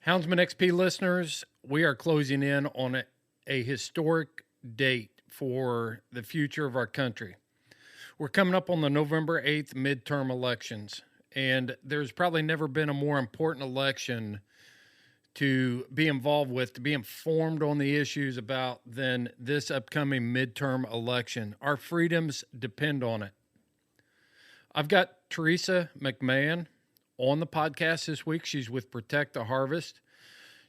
Houndsman XP listeners, we are closing in on a historic date for the future of our country. We're coming up on the November 8th midterm elections, and there's probably never been a more important election to be involved with, to be informed on the issues about than this upcoming midterm election. Our freedoms depend on it. I've got Theresa McMahan on the podcast this week. She's with Protect the Harvest.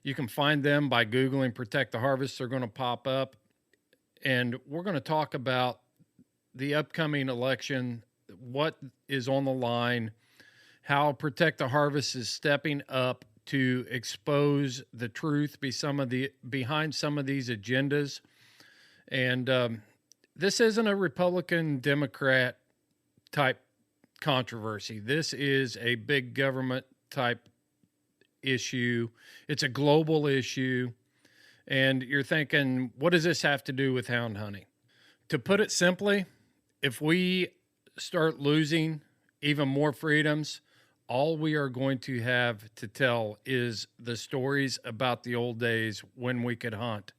You can find them by Googling Protect the Harvest. They're going to pop up. And we're going to talk about the upcoming election, what is on the line, how Protect the Harvest is stepping up to expose the truth behind some of these agendas. And this isn't a Republican-Democrat type controversy. This is a big government type issue. It's a global issue. And you're thinking, what does this have to do with hound hunting? To put it simply, if we start losing even more freedoms, all we are going to have to tell is the stories about the old days when we could hunt.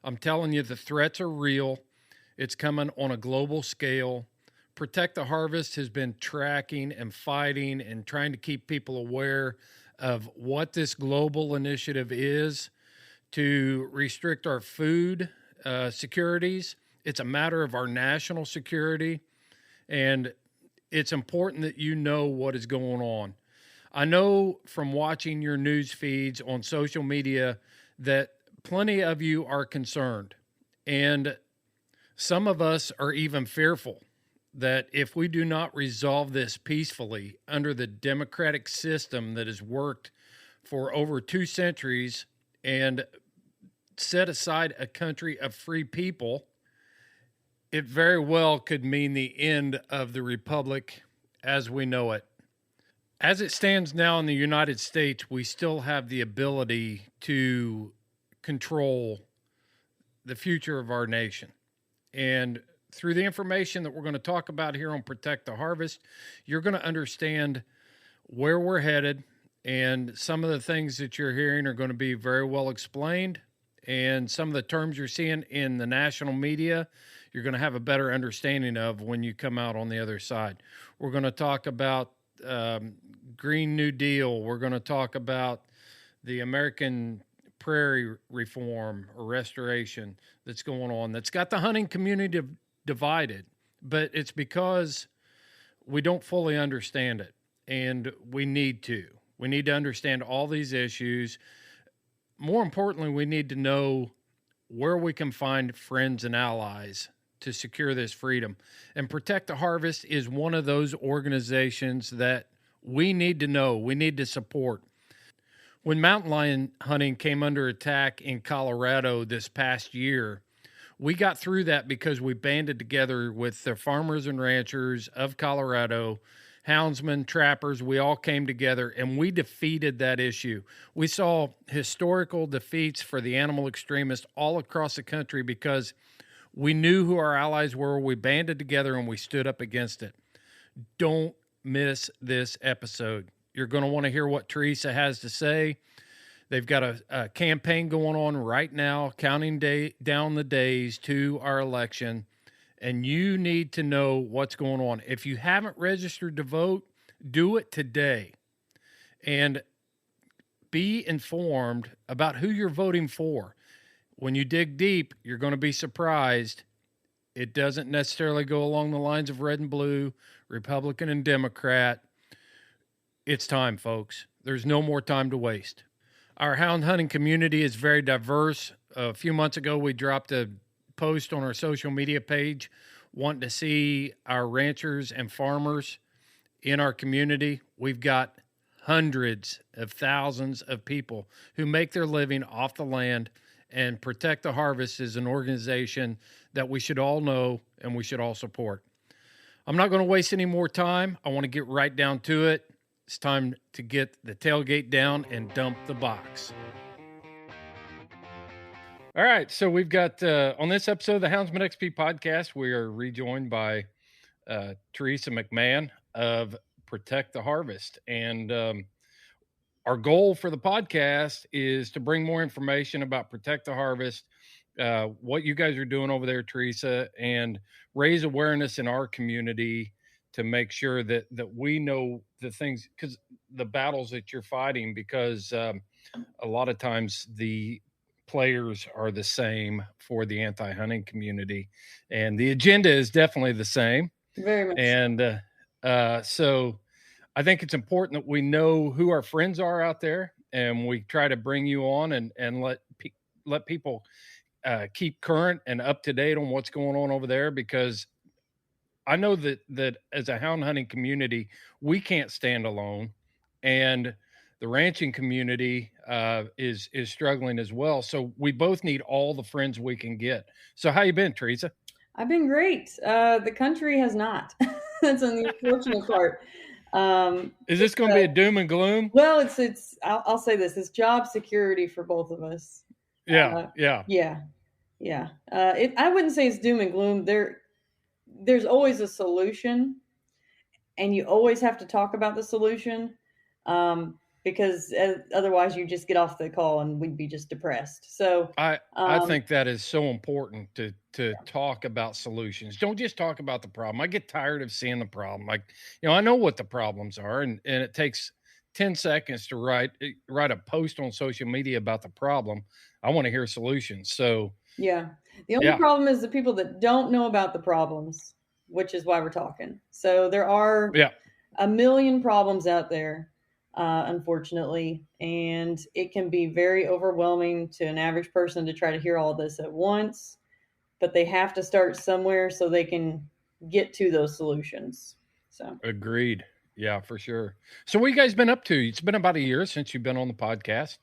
I'm telling you, the threats are real. It's coming on a global scale. Protect the Harvest has been tracking and fighting and trying to keep people aware of what this global initiative is to restrict our food securities. It's a matter of our national security, and it's important that you know what is going on. I know from watching your news feeds on social media that plenty of you are concerned, and some of us are even fearful that if we do not resolve this peacefully under the democratic system that has worked for over 2 centuries and set aside a country of free people, it very well could mean the end of the republic as we know it. As it stands now in the United States, we still have the ability to control the future of our nation. And through the information that we're going to talk about here on Protect the Harvest, you're going to understand where we're headed, and some of the things that you're hearing are going to be very well explained, and some of the terms you're seeing in the national media, you're going to have a better understanding of when you come out on the other side. We're going to talk about Green New Deal. We're going to talk about the American prairie reform or restoration that's going on, that's got the hunting community divided, but it's because we don't fully understand it, and we need to. We need to understand all these issues. More importantly, we need to know where we can find friends and allies to secure this freedom. And Protect the Harvest is one of those organizations that we need to know, we need to support. When mountain lion hunting came under attack in Colorado this past year, we got through that because we banded together with the farmers and ranchers of Colorado, houndsmen, trappers. We all came together and we defeated that issue. We saw historical defeats for the animal extremists all across the country because we knew who our allies were. We banded together and we stood up against it. Don't miss this episode. You're going to want to hear what Theresa has to say. They've got a campaign going on right now, counting down the days to our election, and you need to know what's going on. If you haven't registered to vote, do it today, and be informed about who you're voting for. When you dig deep, you're going to be surprised. It doesn't necessarily go along the lines of red and blue, Republican and Democrat. It's time, folks. There's no more time to waste. Our hound hunting community is very diverse. A few months ago, we dropped a post on our social media page wanting to see our ranchers and farmers in our community. We've got hundreds of thousands of people who make their living off the land, and Protect the Harvest is an organization that we should all know and we should all support. I'm not going to waste any more time. I want to get right down to it. It's time to get the tailgate down and dump the box. All right, so we've got, on this episode of the Houndsman XP Podcast, we are rejoined by Theresa McMahan of Protect the Harvest. And our goal for the podcast is to bring more information about Protect the Harvest, what you guys are doing over there, Theresa, and raise awareness in our community to make sure that we know the things, because the battles that you're fighting, because a lot of times the players are the same for the anti-hunting community, and the agenda is definitely the same. Very much. And so I think it's important that we know who our friends are out there, and we try to bring you on and let people keep current and up to date on what's going on over there, because I know that as a hound hunting community, we can't stand alone, and the ranching community is struggling as well. So we both need all the friends we can get. So how you been, Theresa? I've been great. The country has not. That's an unfortunate part. Is this going to be a doom and gloom? Well, it's. I'll say this: it's job security for both of us. Yeah. I wouldn't say it's doom and gloom. There's always a solution, and you always have to talk about the solution, because otherwise you just get off the call and we'd be just depressed. So I think that is so important to talk about solutions. Don't just talk about the problem. I get tired of seeing the problem. Like, I know what the problems are, and it takes 10 seconds to write a post on social media about the problem. I want to hear solutions. So yeah, the only problem is the people that don't know about the problems, which is why we're talking. So there are a million problems out there, unfortunately, and it can be very overwhelming to an average person to try to hear all this at once, but they have to start somewhere so they can get to those solutions. So agreed. Yeah, for sure. So what you guys been up to? It's been about a year since you've been on the podcast.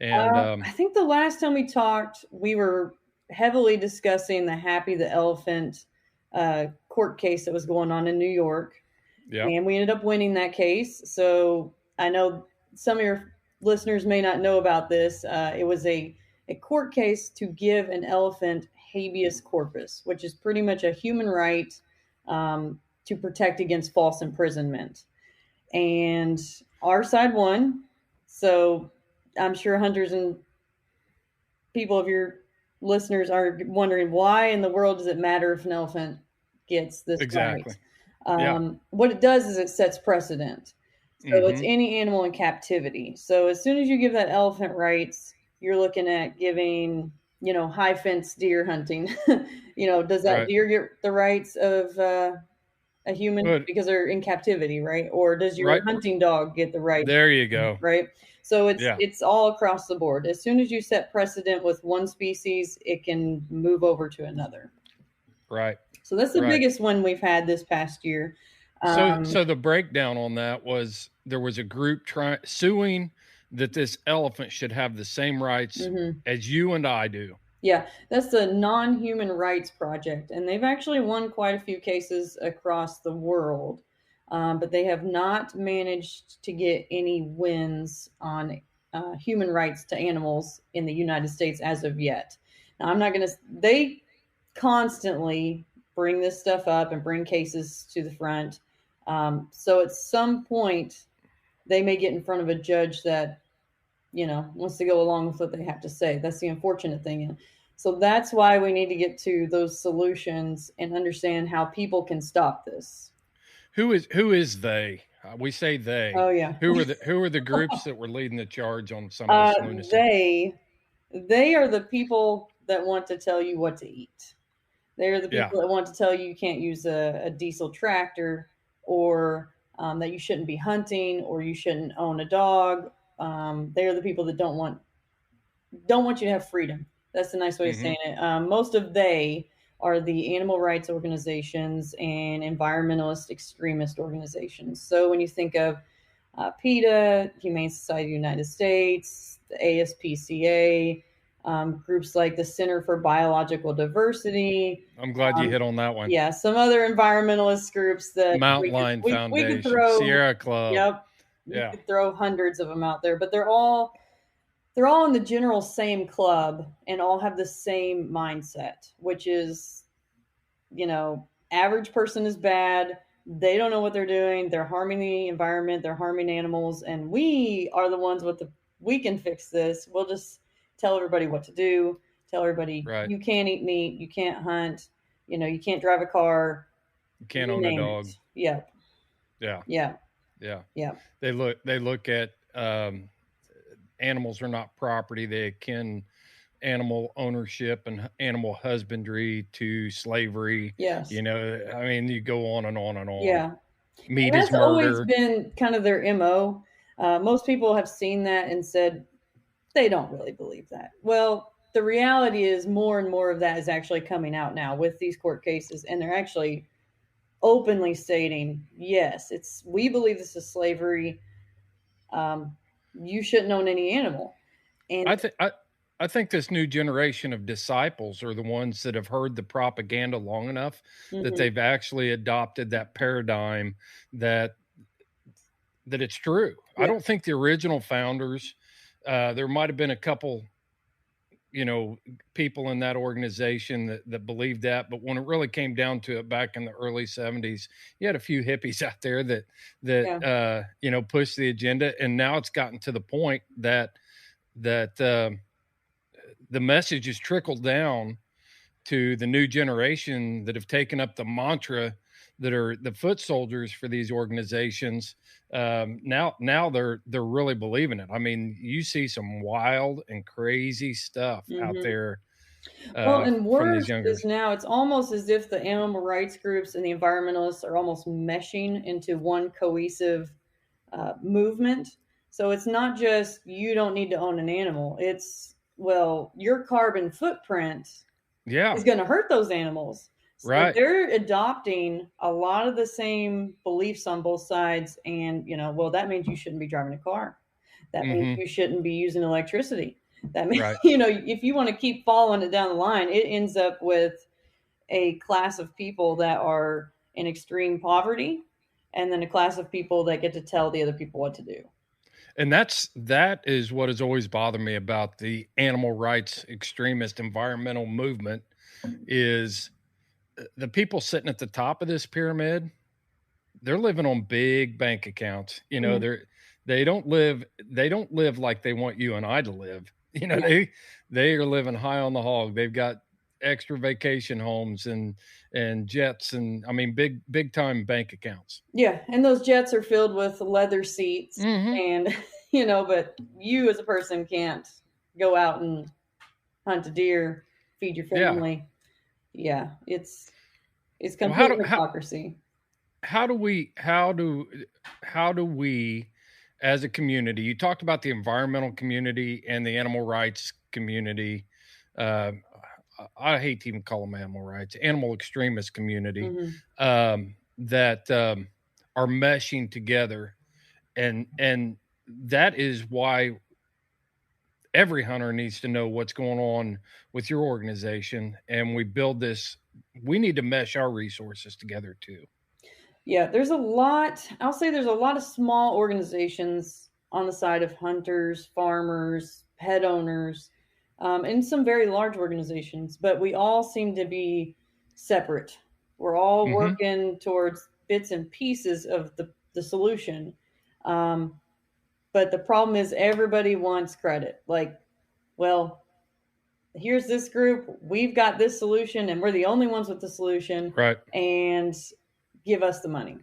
And I think the last time we talked, we were heavily discussing the Happy the Elephant court case that was going on in New York. Yeah. And we ended up winning that case. So I know some of your listeners may not know about this. It was a court case to give an elephant habeas corpus, which is pretty much a human right to protect against false imprisonment. And our side won. So I'm sure hunters and people of your listeners are wondering, why in the world does it matter if an elephant gets this exactly right? What it does is it sets precedent. So it's any animal in captivity. So as soon as you give that elephant rights, you're looking at giving, high fence deer hunting. Does that deer get the rights of a human because they're in captivity, right? Or does your hunting dog get the right? There you go. Right. So it's all across the board. As soon as you set precedent with one species, it can move over to another. Right. So that's the biggest one we've had this past year. So the breakdown on that was there was a group suing that this elephant should have the same rights as you and I do. Yeah, that's the Non-Human Rights Project, and they've actually won quite a few cases across the world, but they have not managed to get any wins on human rights to animals in the United States as of yet. Now, they constantly bring this stuff up and bring cases to the front. So at some point, they may get in front of a judge that wants to go along with what they have to say. That's the unfortunate thing. So that's why we need to get to those solutions and understand how people can stop this. Who is they? We say they. Oh yeah. Who are the groups that were leading the charge on some of this lunacy? They are the people that want to tell you what to eat. They are the people that want to tell you can't use a diesel tractor, or that you shouldn't be hunting, or you shouldn't own a dog. They are the people that don't want you to have freedom. That's a nice way of saying it. Most of they are the animal rights organizations and environmentalist extremist organizations. So when you think of PETA, Humane Society of the United States, the ASPCA, groups like the Center for Biological Diversity. I'm glad you hit on that one. Yeah, some other environmentalist groups that Mountain Lion Foundation, we could throw, Sierra Club. Yep. You could throw hundreds of them out there, but they're all in the general same club and all have the same mindset, which is, average person is bad. They don't know what they're doing. They're harming the environment. They're harming animals. And we are the ones we can fix this. We'll just tell everybody what to do. Tell everybody, you can't eat meat. You can't hunt. You can't drive a car. You can't own a dog. Yeah. Yeah. Yeah. Yeah. Yeah. They look at animals are not property. They akin animal ownership and animal husbandry to slavery. Yes. I mean, you go on and on and on. Yeah. Meat is murder. Always been kind of their MO. Most people have seen that and said they don't really believe that. Well, the reality is more and more of that is actually coming out now with these court cases, and they're actually openly stating, yes, we believe this is slavery. You shouldn't own any animal. And I think this new generation of disciples are the ones that have heard the propaganda long enough that they've actually adopted that paradigm that it's true. Yeah. I don't think the original founders, there might have been a couple, people in that organization that believed that. But when it really came down to it back in the early 70s, you had a few hippies out there that pushed the agenda. And now it's gotten to the point that the message has trickled down to the new generation that have taken up the mantra that are the foot soldiers for these organizations. Now they're really believing it. I mean, you see some wild and crazy stuff out there. And worse is now it's almost as if the animal rights groups and the environmentalists are almost meshing into one cohesive movement. So it's not just you don't need to own an animal. It's, well, your carbon footprint is going to hurt those animals. So they're adopting a lot of the same beliefs on both sides. And, well, that means you shouldn't be driving a car. That means you shouldn't be using electricity. That means, if you want to keep following it down the line, it ends up with a class of people that are in extreme poverty and then a class of people that get to tell the other people what to do. And that is what has always bothered me about the animal rights extremist environmental movement is the people sitting at the top of this pyramid. They're living on big bank accounts. They don't live like they want you and I to live. They are living high on the hog. They've got extra vacation homes and jets and big time bank accounts. Yeah. And those jets are filled with leather seats and, but you as a person can't go out and hunt a deer, feed your family. Yeah. It's complete hypocrisy. How do we as a community, you talked about the environmental community and the animal rights community. I hate to even call them animal rights, animal extremist community, that are meshing together. And that is why every hunter needs to know what's going on with your organization. And we need to mesh our resources together too. Yeah, there's a lot of small organizations on the side of hunters, farmers, pet owners, and some very large organizations, but we all seem to be separate. We're all working towards bits and pieces of the solution. But the problem is everybody wants credit. Like, well, here's this group. We've got this solution and we're the only ones with the solution. Right. And give us the money.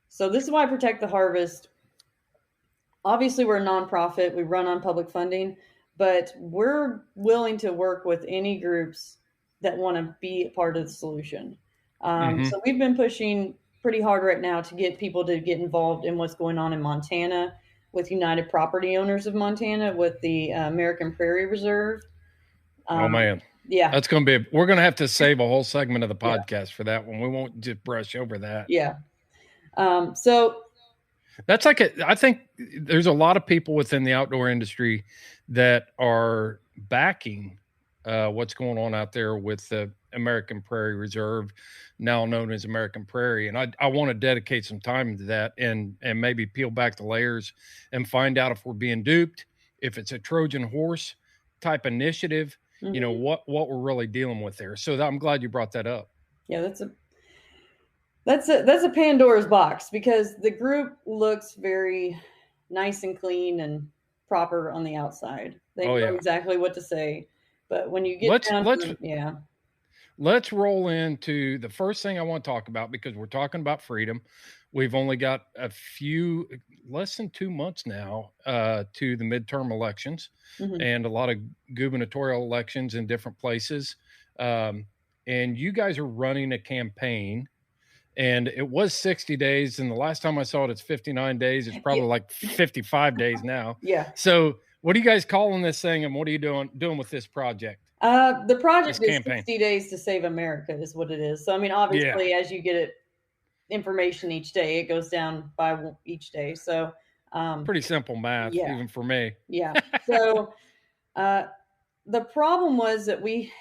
So this is why Protect the Harvest. Obviously, we're a nonprofit. We run on public funding. But we're willing to work with any groups that want to be a part of the solution. So we've been pushing pretty hard right now to get people to get involved in what's going on in Montana with United Property Owners of Montana, with the American Prairie Reserve. Oh, man. Yeah. That's going to be, we're going to have to save a whole segment of the podcast for that one. We won't just brush over that. Yeah. So that's I think there's a lot of people within the outdoor industry that are backing what's going on out there with the American Prairie Reserve, now known as American Prairie. And I want to dedicate some time to that and maybe peel back the layers and find out if we're being duped, if it's a Trojan horse type initiative, what we're really dealing with there. So I'm glad you brought that up. Yeah, That's a Pandora's box, because the group looks very nice and clean and proper on the outside. They know exactly what to say, but when you get let's roll into the first thing I want to talk about, because we're talking about freedom. We've only got less than 2 months now to the midterm elections, and a lot of gubernatorial elections in different places. And you guys are running a campaign, and it was 60 days. And the last time I saw it, it's 59 days. It's probably like 55 days now. Yeah. So what are you guys calling this thing, and what are you doing with this project? The project is 60 days to save America is what it is. So, I mean, obviously, as you get information each day, it goes down by each day. So, pretty simple math, even for me. Yeah. So, the problem was that we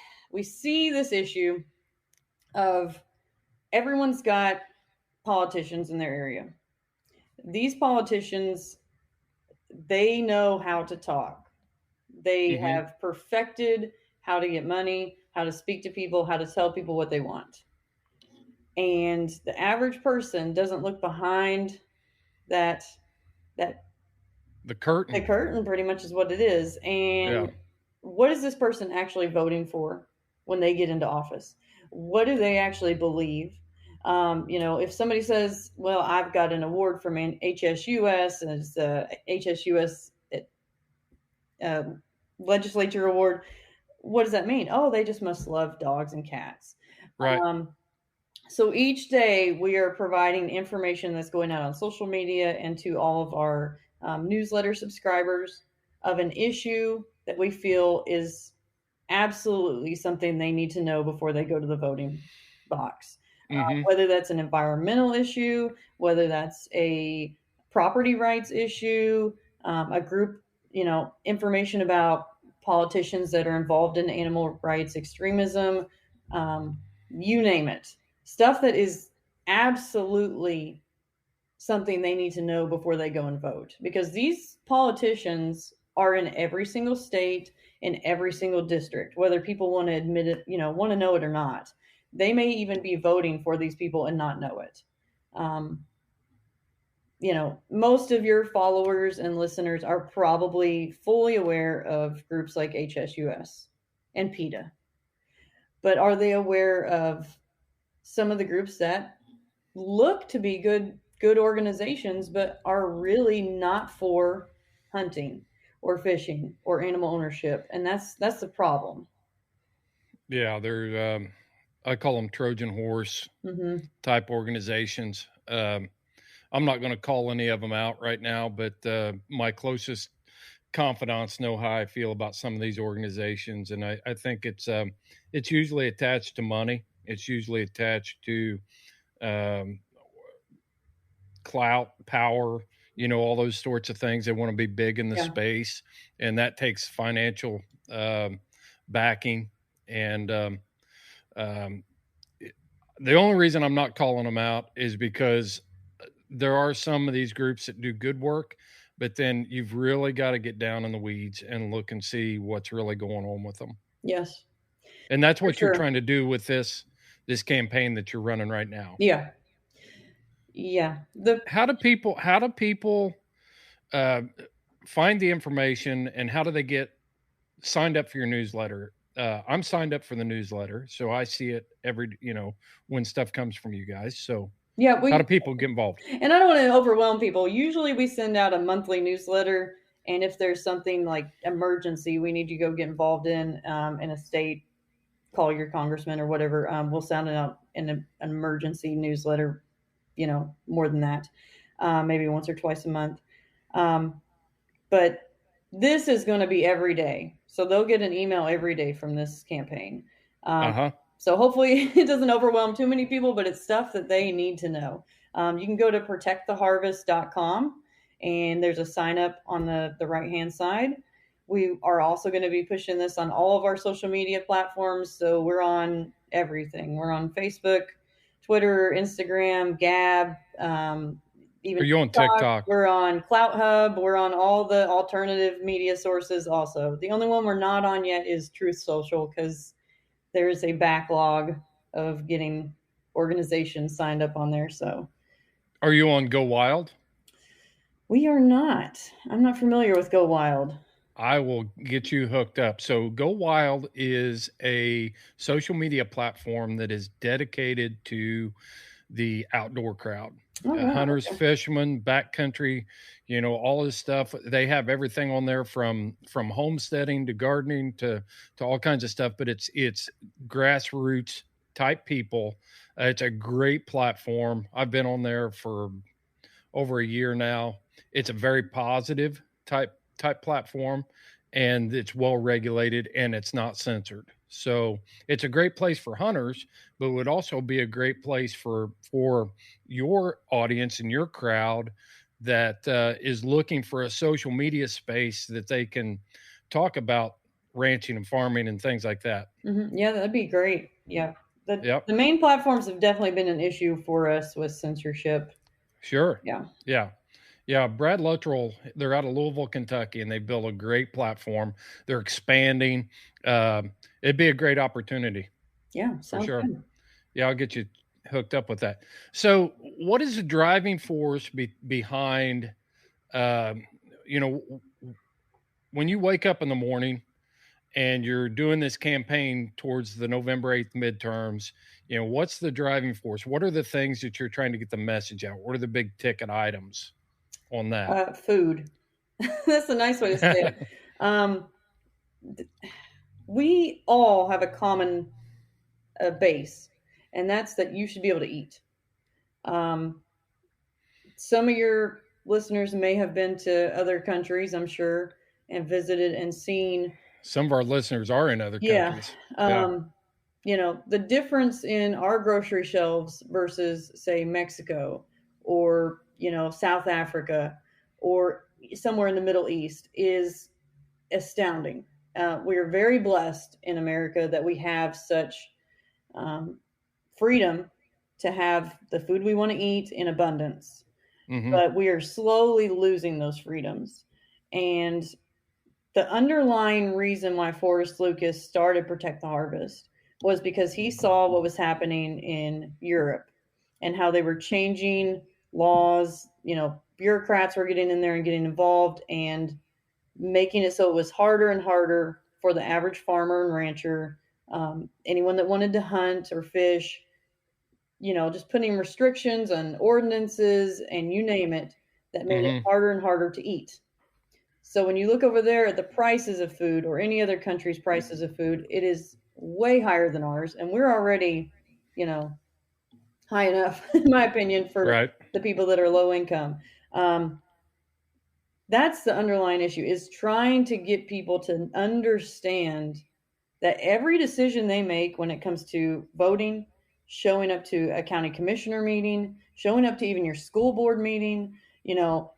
see this issue of everyone's got politicians in their area. These politicians, they know how to talk. They have perfected how to get money, how to speak to people, how to tell people what they want. And the average person doesn't look behind the curtain. The curtain pretty much is what it is. And what is this person actually voting for when they get into office? What do they actually believe? If somebody says, well, I've got an award from an HSUS, and it's a HSUS legislature award, what does that mean? Oh, they just must love dogs and cats. Right. So each day we are providing information that's going out on social media and to all of our newsletter subscribers of an issue that we feel is absolutely something they need to know before they go to the voting box. Whether that's an environmental issue, whether that's a property rights issue, a group, information about politicians that are involved in animal rights extremism, you name it. Stuff that is absolutely something they need to know before they go and vote. Because these politicians are in every single state, in every single district, whether people want to admit it, want to know it or not. They may even be voting for these people and not know it. Most of your followers and listeners are probably fully aware of groups like HSUS and PETA. But are they aware of some of the groups that look to be good organizations, but are really not for hunting or fishing or animal ownership? And that's the problem. Yeah, they're I call them Trojan horse type organizations. I'm not going to call any of them out right now, but my closest confidants know how I feel about some of these organizations. And I think it's usually attached to money. It's usually attached to clout, power, all those sorts of things. They want to be big in the space, and that takes financial backing. And the only reason I'm not calling them out is because there are some of these groups that do good work, but then you've really got to get down in the weeds and look and see what's really going on with them. Yes. And that's what you're trying to do with this campaign that you're running right now. Yeah. Yeah. How do people find the information, and how do they get signed up for your newsletter? I'm signed up for the newsletter, so I see it every, when stuff comes from you guys. So how do people get involved? And I don't want to overwhelm people. Usually we send out a monthly newsletter, and if there's something like emergency we need to go get involved in a state, call your congressman or whatever. We'll send it out in an emergency newsletter, more than that, maybe once or twice a month. But this is going to be every day. So they'll get an email every day from this campaign. So hopefully it doesn't overwhelm too many people, but it's stuff that they need to know. You can go to protecttheharvest.com, and there's a sign up on the right-hand side. We are also going to be pushing this on all of our social media platforms. So we're on everything. We're on Facebook, Twitter, Instagram, Gab, even are you on TikTok? We're on Clout Hub. We're on all the alternative media sources also. The only one we're not on yet is Truth Social, because there is a backlog of getting organizations signed up on there. So, are you on Go Wild? We are not. I'm not familiar with Go Wild. I will get you hooked up. So Go Wild is a social media platform that is dedicated to the outdoor crowd. Wow. Hunters, fishermen, backcountry, all this stuff. They have everything on there from homesteading to gardening to all kinds of stuff, but it's grassroots type people. It's a great platform. I've been on there for over a year now. It's a very positive type platform, and it's well regulated and it's not censored. So it's a great place for hunters, but would also be a great place for your audience and your crowd that is looking for a social media space that they can talk about ranching and farming and things like that. Mm-hmm. Yeah, that'd be great. Yeah. The main platforms have definitely been an issue for us with censorship. Sure. Yeah. Yeah, Brad Luttrell, they're out of Louisville, Kentucky, and they built a great platform. They're expanding. It'd be a great opportunity. Yeah, for sure. Good. Yeah, I'll get you hooked up with that. So what is the driving force behind, when you wake up in the morning and you're doing this campaign towards the November 8th midterms, what's the driving force? What are the things that you're trying to get the message out? What are the big ticket items on that? Food. That's a nice way to say it. We all have a common base, and that's that you should be able to eat. Some of your listeners may have been to other countries, I'm sure, and visited and seen. Some of our listeners are in other countries. The difference in our grocery shelves versus, say, Mexico or, South Africa or somewhere in the Middle East is astounding. We are very blessed in America that we have such freedom to have the food we want to eat in abundance. Mm-hmm. But we are slowly losing those freedoms. And the underlying reason why Forrest Lucas started Protect the Harvest was because he saw what was happening in Europe and how they were changing laws. Bureaucrats were getting in there and getting involved and making it so it was harder and harder for the average farmer and rancher, anyone that wanted to hunt or fish, just putting restrictions on ordinances and you name it, that made it harder and harder to eat. So when you look over there at the prices of food or any other country's prices of food, it is way higher than ours. And we're already, high enough, in my opinion, for the people that are low income. That's the underlying issue, is trying to get people to understand that every decision they make when it comes to voting, showing up to a county commissioner meeting, showing up to even your school board meeting,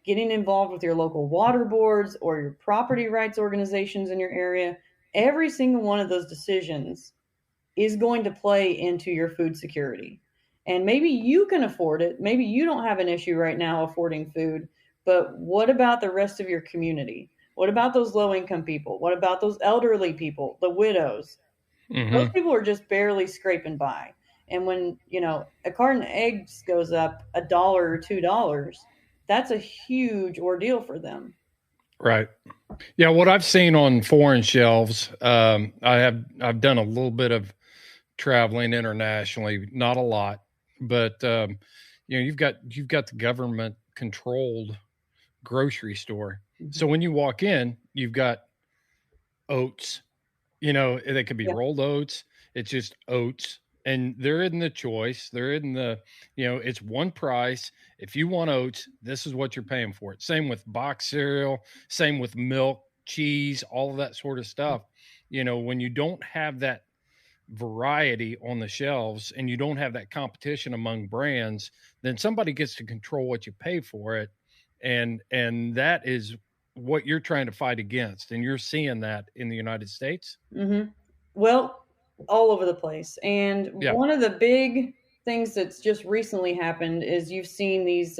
getting involved with your local water boards or your property rights organizations in your area, every single one of those decisions is going to play into your food security. And maybe you can afford it. Maybe you don't have an issue right now affording food, but what about the rest of your community? What about those low-income people? What about those elderly people, the widows? Mm-hmm. Those people are just barely scraping by. And when, a carton of eggs goes up $1 or $2, that's a huge ordeal for them. Right. Yeah. What I've seen on foreign shelves, I've done a little bit of traveling internationally, not a lot, but, you've got the government controlled grocery store. Mm-hmm. So when you walk in, you've got oats, they could be rolled oats. It's just oats. And they're in the choice. They're in the, it's one price. If you want oats, this is what you're paying for it. Same with box cereal, same with milk, cheese, all of that sort of stuff. When you don't have that variety on the shelves and you don't have that competition among brands, then somebody gets to control what you pay for it. And that is what you're trying to fight against. And you're seeing that in the United States. Mm-hmm. Well, all over the place. And one of the big things that's just recently happened is you've seen these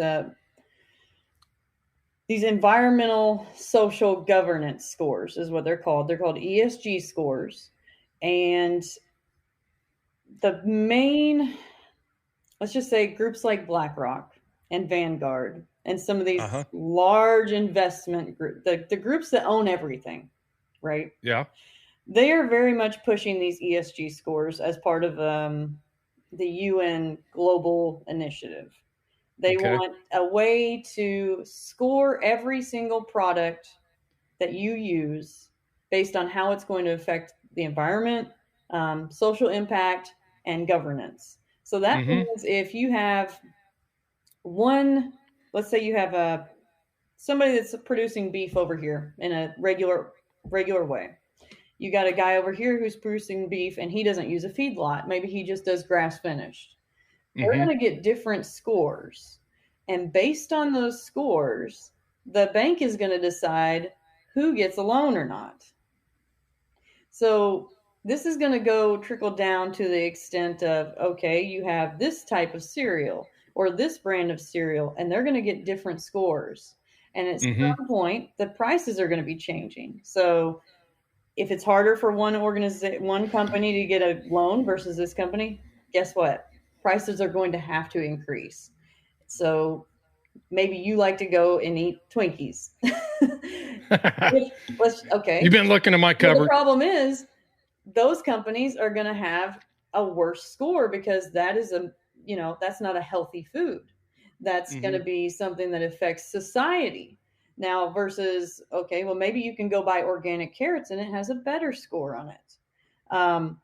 environmental social governance scores is what they're called. They're called ESG scores. And the main let's just say groups like BlackRock and Vanguard and some of these large investment groups, the groups that own everything, right? Yeah. They are very much pushing these ESG scores as part of the UN global initiative. They want a way to score every single product that you use based on how it's going to affect the environment, social impact, and governance. So that means if you have let's say you have somebody that's producing beef over here in a regular way. You got a guy over here who's producing beef and he doesn't use a feedlot. Maybe he just does grass finished. They're going to get different scores. And based on those scores, the bank is going to decide who gets a loan or not. So this is going to trickle down to the extent of, okay, you have this type of cereal or this brand of cereal, and they're going to get different scores. And at some point, the prices are going to be changing. So if it's harder for one company to get a loan versus this company, guess what? Prices are going to have to increase. So maybe you like to go and eat Twinkies. Okay. You've been looking at my cupboard. The problem is those companies are going to have a worse score because that is that's not a healthy food. That's going to be something that affects society. Now versus, okay, well, maybe you can go buy organic carrots and it has a better score on it.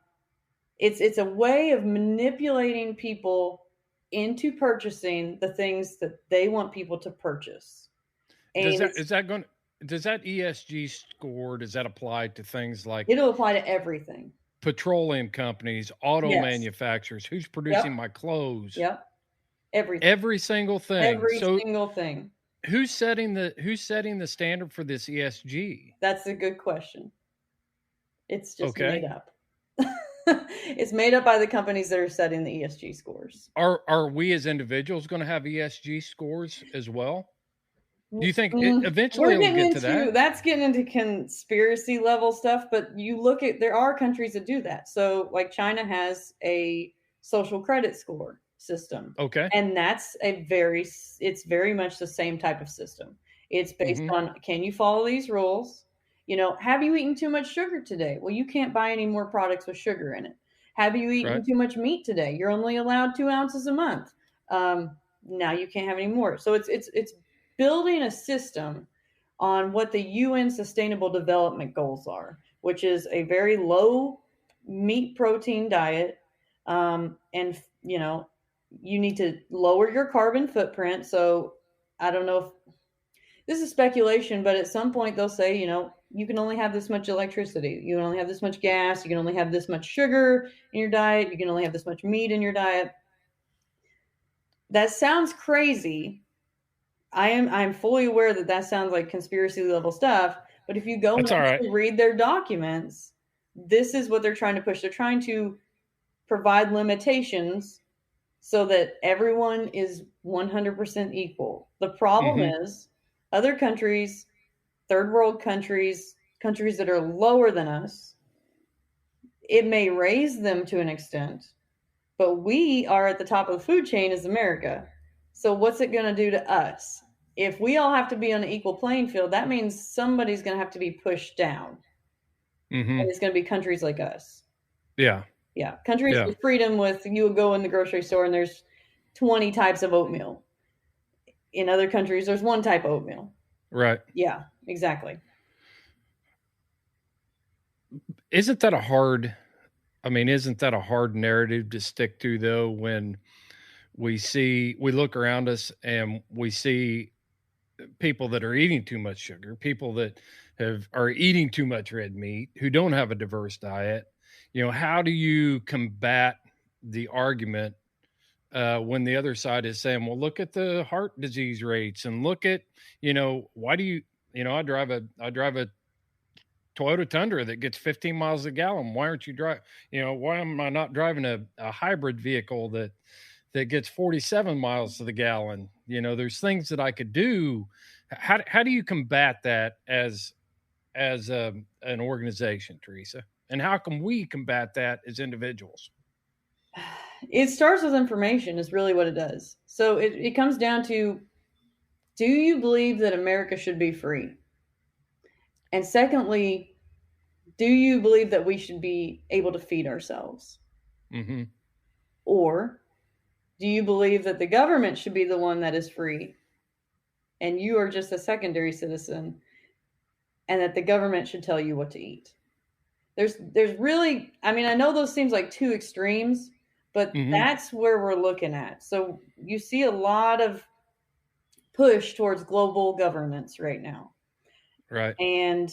It's a way of manipulating people into purchasing the things that they want people to purchase. And does that ESG score, does that apply to things like... It'll apply to everything. Petroleum companies, auto manufacturers, who's producing my clothes. Yep. Everything. Every single thing. Every single thing. Who's setting the standard for this ESG? That's a good question. It's just made up. It's made up by the companies that are setting the ESG scores. Are we as individuals going to have ESG scores as well? Do you think eventually it'll get to that? That's getting into conspiracy level stuff, but you look at, there are countries that do that. So like China has a social credit score system. Okay. And that's it's very much the same type of system. It's based on, can you follow these rules? Have you eaten too much sugar today? Well, you can't buy any more products with sugar in it. Have you eaten too much meat today? You're only allowed 2 ounces a month. Now you can't have any more. So it's building a system on what the UN Sustainable Development Goals are, which is a very low meat protein diet. And, you need to lower your carbon footprint. So I don't know if this is speculation, but at some point they'll say, you can only have this much electricity. You can only have this much gas. You can only have this much sugar in your diet. You can only have this much meat in your diet. That sounds crazy. I'm fully aware that sounds like conspiracy level stuff, but if you go and read their documents, this is what they're trying to push. They're trying to provide limitations so that everyone is 100% equal. The problem is other countries, third world countries that are lower than us, it may raise them to an extent, but we are at the top of the food chain as America. So what's it going to do to us? If we all have to be on an equal playing field, that means somebody's going to have to be pushed down. And it's going to be countries like us. Yeah. Yeah. Countries with freedom you would go in the grocery store and there's 20 types of oatmeal. In other countries, there's one type of oatmeal. Right. Yeah, exactly. Isn't that a hard narrative to stick to though, when we look around us and we see people that are eating too much sugar, people that are eating too much red meat, who don't have a diverse diet? How do you combat the argument when the other side is saying, well, look at the heart disease rates and look at, why do you, I drive a Toyota Tundra that gets 15 miles a gallon. Why aren't you why am I not driving a hybrid vehicle that gets 47 miles to the gallon? There's things that I could do. How do you combat that as an organization, Theresa? And how can we combat that as individuals? it starts with information is really what it does. So it comes down to, do you believe that America should be free? And secondly, do you believe that we should be able to feed ourselves? Mm-hmm. Or do you believe that the government should be the one that is free and you are just a secondary citizen, and that the government should tell you what to eat? There's really, I mean, I know those seems like two extremes, but that's where we're looking at. So you see a lot of push towards global governance right now. Right. And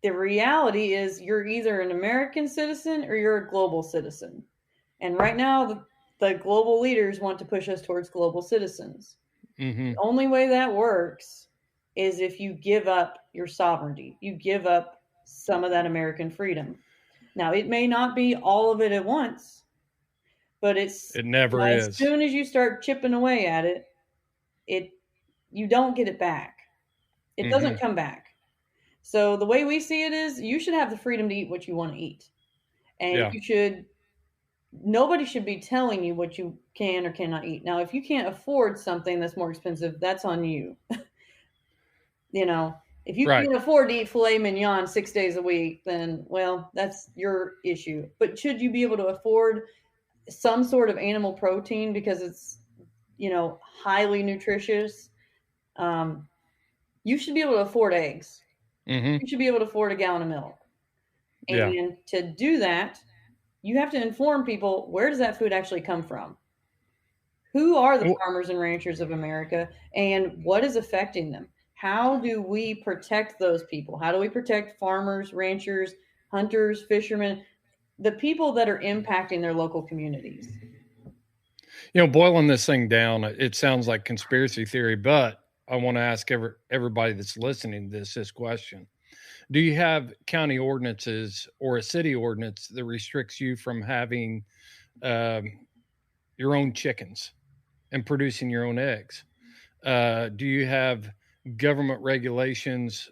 the reality is you're either an American citizen or you're a global citizen. And right now, the global leaders want to push us towards global citizens. The only way that works is if you give up your sovereignty. You give up some of that American freedom. Now, it may not be all of it at once, but it never is. As soon as you start chipping away at it, you don't get it back. It doesn't come back. So the way we see it is, you should have the freedom to eat what you want to eat. And nobody should be telling you what you can or cannot eat. Now, if you can't afford something that's more expensive, that's on you. If you can't afford to eat filet mignon 6 days a week, then, well, that's your issue. But should you be able to afford some sort of animal protein because it's, highly nutritious? You should be able to afford eggs. You should be able to afford a gallon of milk. And to do that, you have to inform people, where does that food actually come from? Who are the farmers and ranchers of America, and what is affecting them? How do we protect those people? How do we protect farmers, ranchers, hunters, fishermen, the people that are impacting their local communities? Boiling this thing down, it sounds like conspiracy theory, but I want to ask everybody that's listening to this question. Do you have county ordinances or a city ordinance that restricts you from having your own chickens and producing your own eggs? Do you have government regulations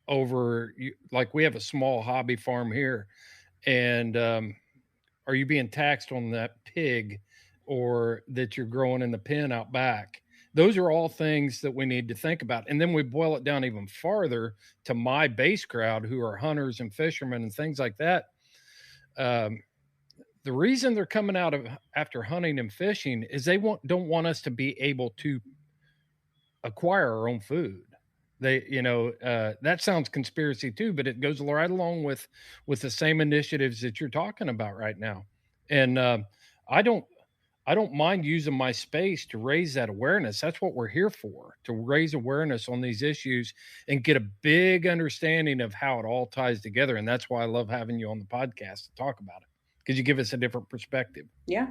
over, like we have a small hobby farm here, and are you being taxed on that pig or that you're growing in the pen out back? Those are all things that we need to think about. And then we boil it down even farther to my base crowd, who are hunters and fishermen and things like that. The reason they're coming out after hunting and fishing is they don't want us to be able to acquire our own food. That sounds conspiracy too, but it goes right along with the same initiatives that you're talking about right now. And I don't mind using my space to raise that awareness. That's what we're here for, to raise awareness on these issues and get a big understanding of how it all ties together. And that's why I love having you on the podcast to talk about it, because you give us a different perspective. Yeah.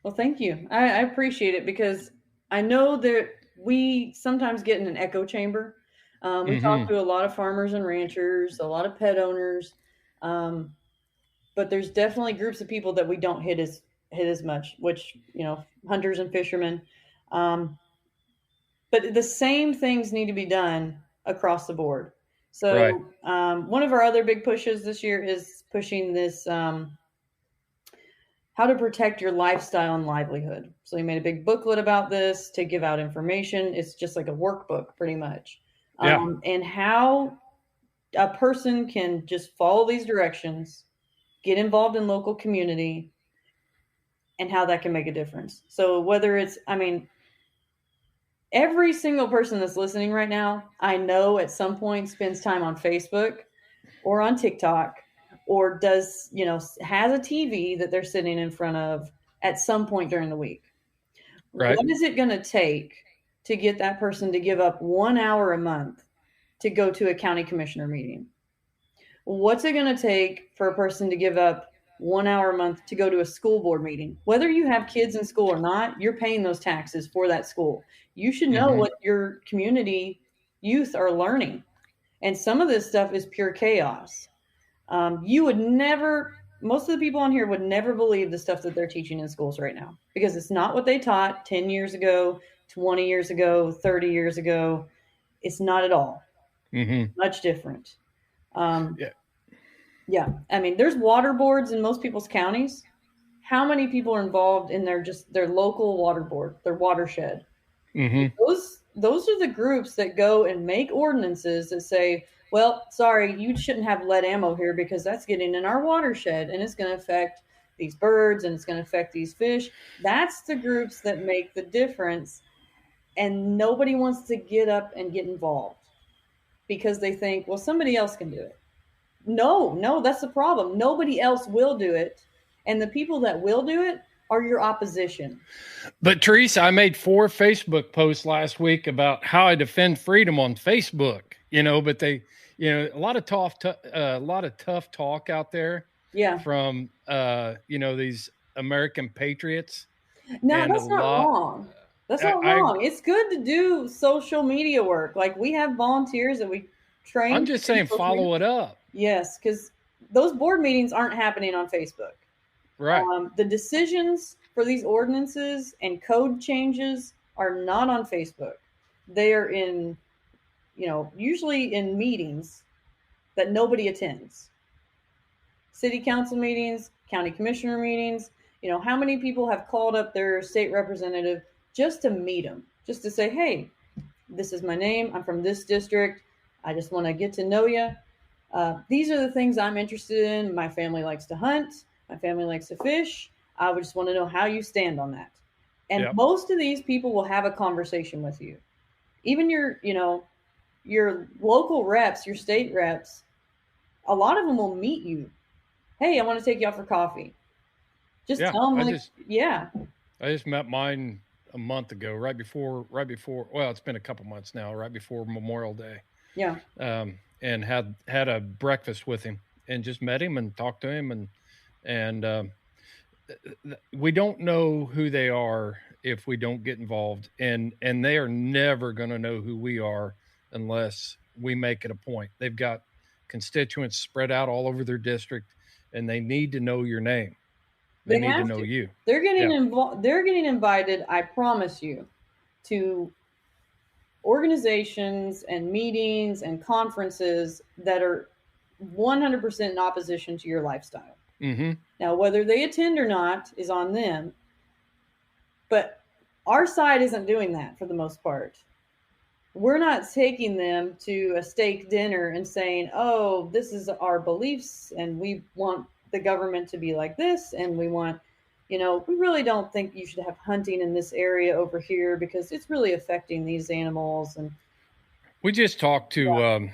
Well, thank you. I appreciate it, because I know that we sometimes get in an echo chamber. We talk to a lot of farmers and ranchers, a lot of pet owners. But there's definitely groups of people that we don't hit as much, which, hunters and fishermen. But the same things need to be done across the board. So one of our other big pushes this year is pushing this, how to protect your lifestyle and livelihood. So we made a big booklet about this to give out information. It's just like a workbook pretty much. And how a person can just follow these directions, get involved in local community, and how that can make a difference. So whether it's, every single person that's listening right now, I know at some point spends time on Facebook or on TikTok, or does, has a TV that they're sitting in front of at some point during the week. Right. What is it going to take to get that person to give up 1 hour a month to go to a county commissioner meeting? What's it going to take for a person to give up 1 hour a month to go to a school board meeting? Whether you have kids in school or not, you're paying those taxes for that school. You should know what your community youth are learning. And some of this stuff is pure chaos. You would never, most of the people on here would never believe the stuff that they're teaching in schools right now, because it's not what they taught 10 years ago, 20 years ago, 30 years ago. It's not at all. Much different. Yeah. There's water boards in most people's counties, how many people are involved in their local water board, their watershed. Mm-hmm. Those are the groups that go and make ordinances that say, well, sorry, you shouldn't have lead ammo here because that's getting in our watershed and it's going to affect these birds and it's going to affect these fish. That's the groups that make the difference. And nobody wants to get up and get involved because they think, well, somebody else can do it. No, that's the problem. Nobody else will do it. And the people that will do it are your opposition. But Theresa, I made 4 Facebook posts last week about how I defend freedom on Facebook, but they, a lot of tough talk out there. Yeah. From, these American patriots. No, that's not wrong. That's not wrong. It's good to do social media work. Like we have volunteers that we train. I'm just saying, follow it up. Yes, because those board meetings aren't happening on Facebook. Right. The decisions for these ordinances and code changes are not on Facebook. They are in, usually in meetings that nobody attends. City council meetings, county commissioner meetings. How many people have called up their state representative just to meet them, just to say, hey, this is my name. I'm from this district. I just want to get to know you. These are the things I'm interested in. My family likes to hunt. My family likes to fish. I would just want to know how you stand on that. And most of these people will have a conversation with you. Even your local reps, your state reps, a lot of them will meet you. Hey, I want to take you out for coffee. Just tell them. I just met mine a month ago, right before, well, it's been a couple months now, right before Memorial Day. Yeah. And had a breakfast with him and just met him and talked to him. And we don't know who they are if we don't get involved. And they are never going to know who we are unless we make it a point. They've got constituents spread out all over their district, and they need to know your name. They need to know you. They're getting involved. They're getting invited, I promise you, to organizations and meetings and conferences that are 100% in opposition to your lifestyle. Mm-hmm. Now, whether they attend or not is on them. But our side isn't doing that for the most part. We're not taking them to a steak dinner and saying, oh, this is our beliefs and we want the government to be like this. And we want, we really don't think you should have hunting in this area over here because it's really affecting these animals. And we just talked to,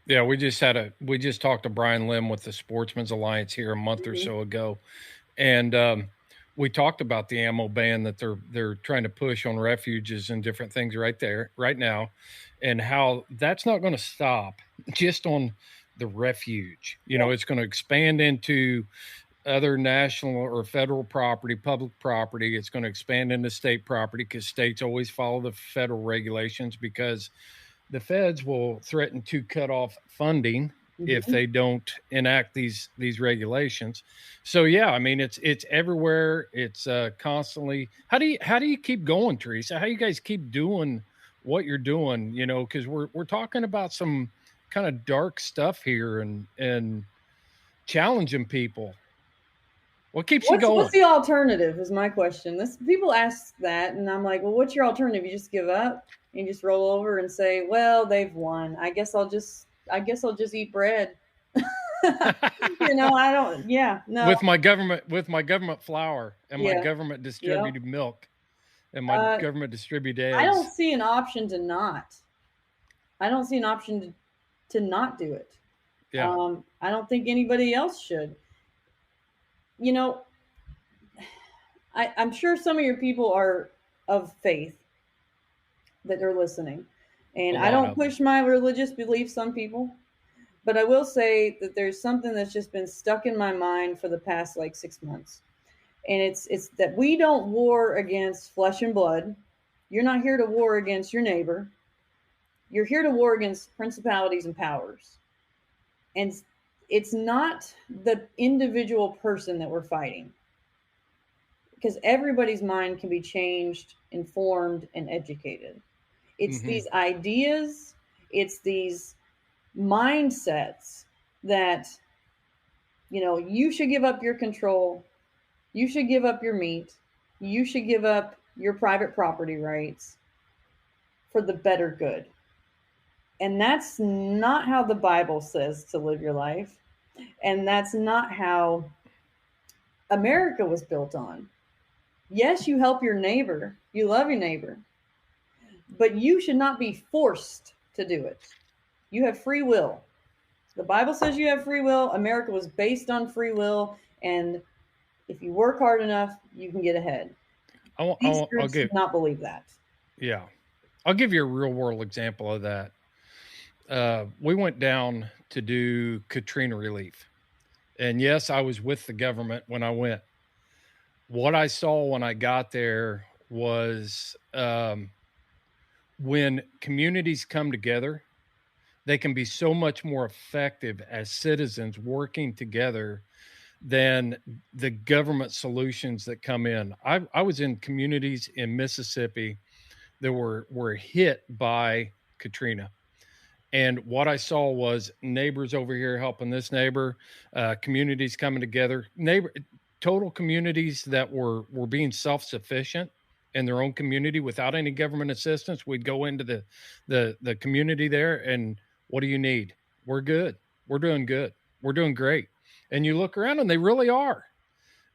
we just talked to Brian Lim with the Sportsman's Alliance here a month or so ago. And, we talked about the ammo ban that they're trying to push on refuges and different things right now, and how that's not going to stop just on the refuge. It's going to expand into other national or federal property, public property. It's going to expand into state property because states always follow the federal regulations because the feds will threaten to cut off funding if they don't enact these regulations. So it's everywhere. It's constantly. How do you keep going, Theresa? How do you guys keep doing what you're doing? Because we're talking about some kind of dark stuff here and challenging people. What keeps you going? What's the alternative is my question. People ask that, and I'm like, well, what's your alternative? You just give up and you just roll over and say, well, they've won. I guess I'll just eat bread. I don't. Yeah, no. With my government flour and my government distributed milk and my government distributed eggs. I don't see an option to not. I don't see an option to not do it. Yeah. I don't think anybody else should. I'm sure some of your people are of faith that are listening. And I don't push my religious beliefs on people, but I will say that there's something that's just been stuck in my mind for the past 6 months. And it's that we don't war against flesh and blood. You're not here to war against your neighbor. You're here to war against principalities and powers. And it's not the individual person that we're fighting, because everybody's mind can be changed, informed, and educated. It's these ideas, it's these mindsets that, you should give up your control You should give up your meat. You should give up your private property rights for the better good. And that's not how the Bible says to live your life. And that's not how America was built on. Yes, you help your neighbor. You love your neighbor. But you should not be forced to do it. You have free will. The Bible says you have free will. America was based on free will. And if you work hard enough, you can get ahead. These groups do not believe that. Yeah. I'll give you a real world example of that. We went down to do Katrina relief. And yes, I was with the government when I went. What I saw when I got there was when communities come together, they can be so much more effective as citizens working together than the government solutions that come in. I was in communities in Mississippi that were hit by Katrina. And what I saw was neighbors over here helping this neighbor, communities coming together, total communities that were being self-sufficient in their own community without any government assistance. We'd go into the community there and what do you need? We're good. We're doing good. We're doing great. And you look around and they really are.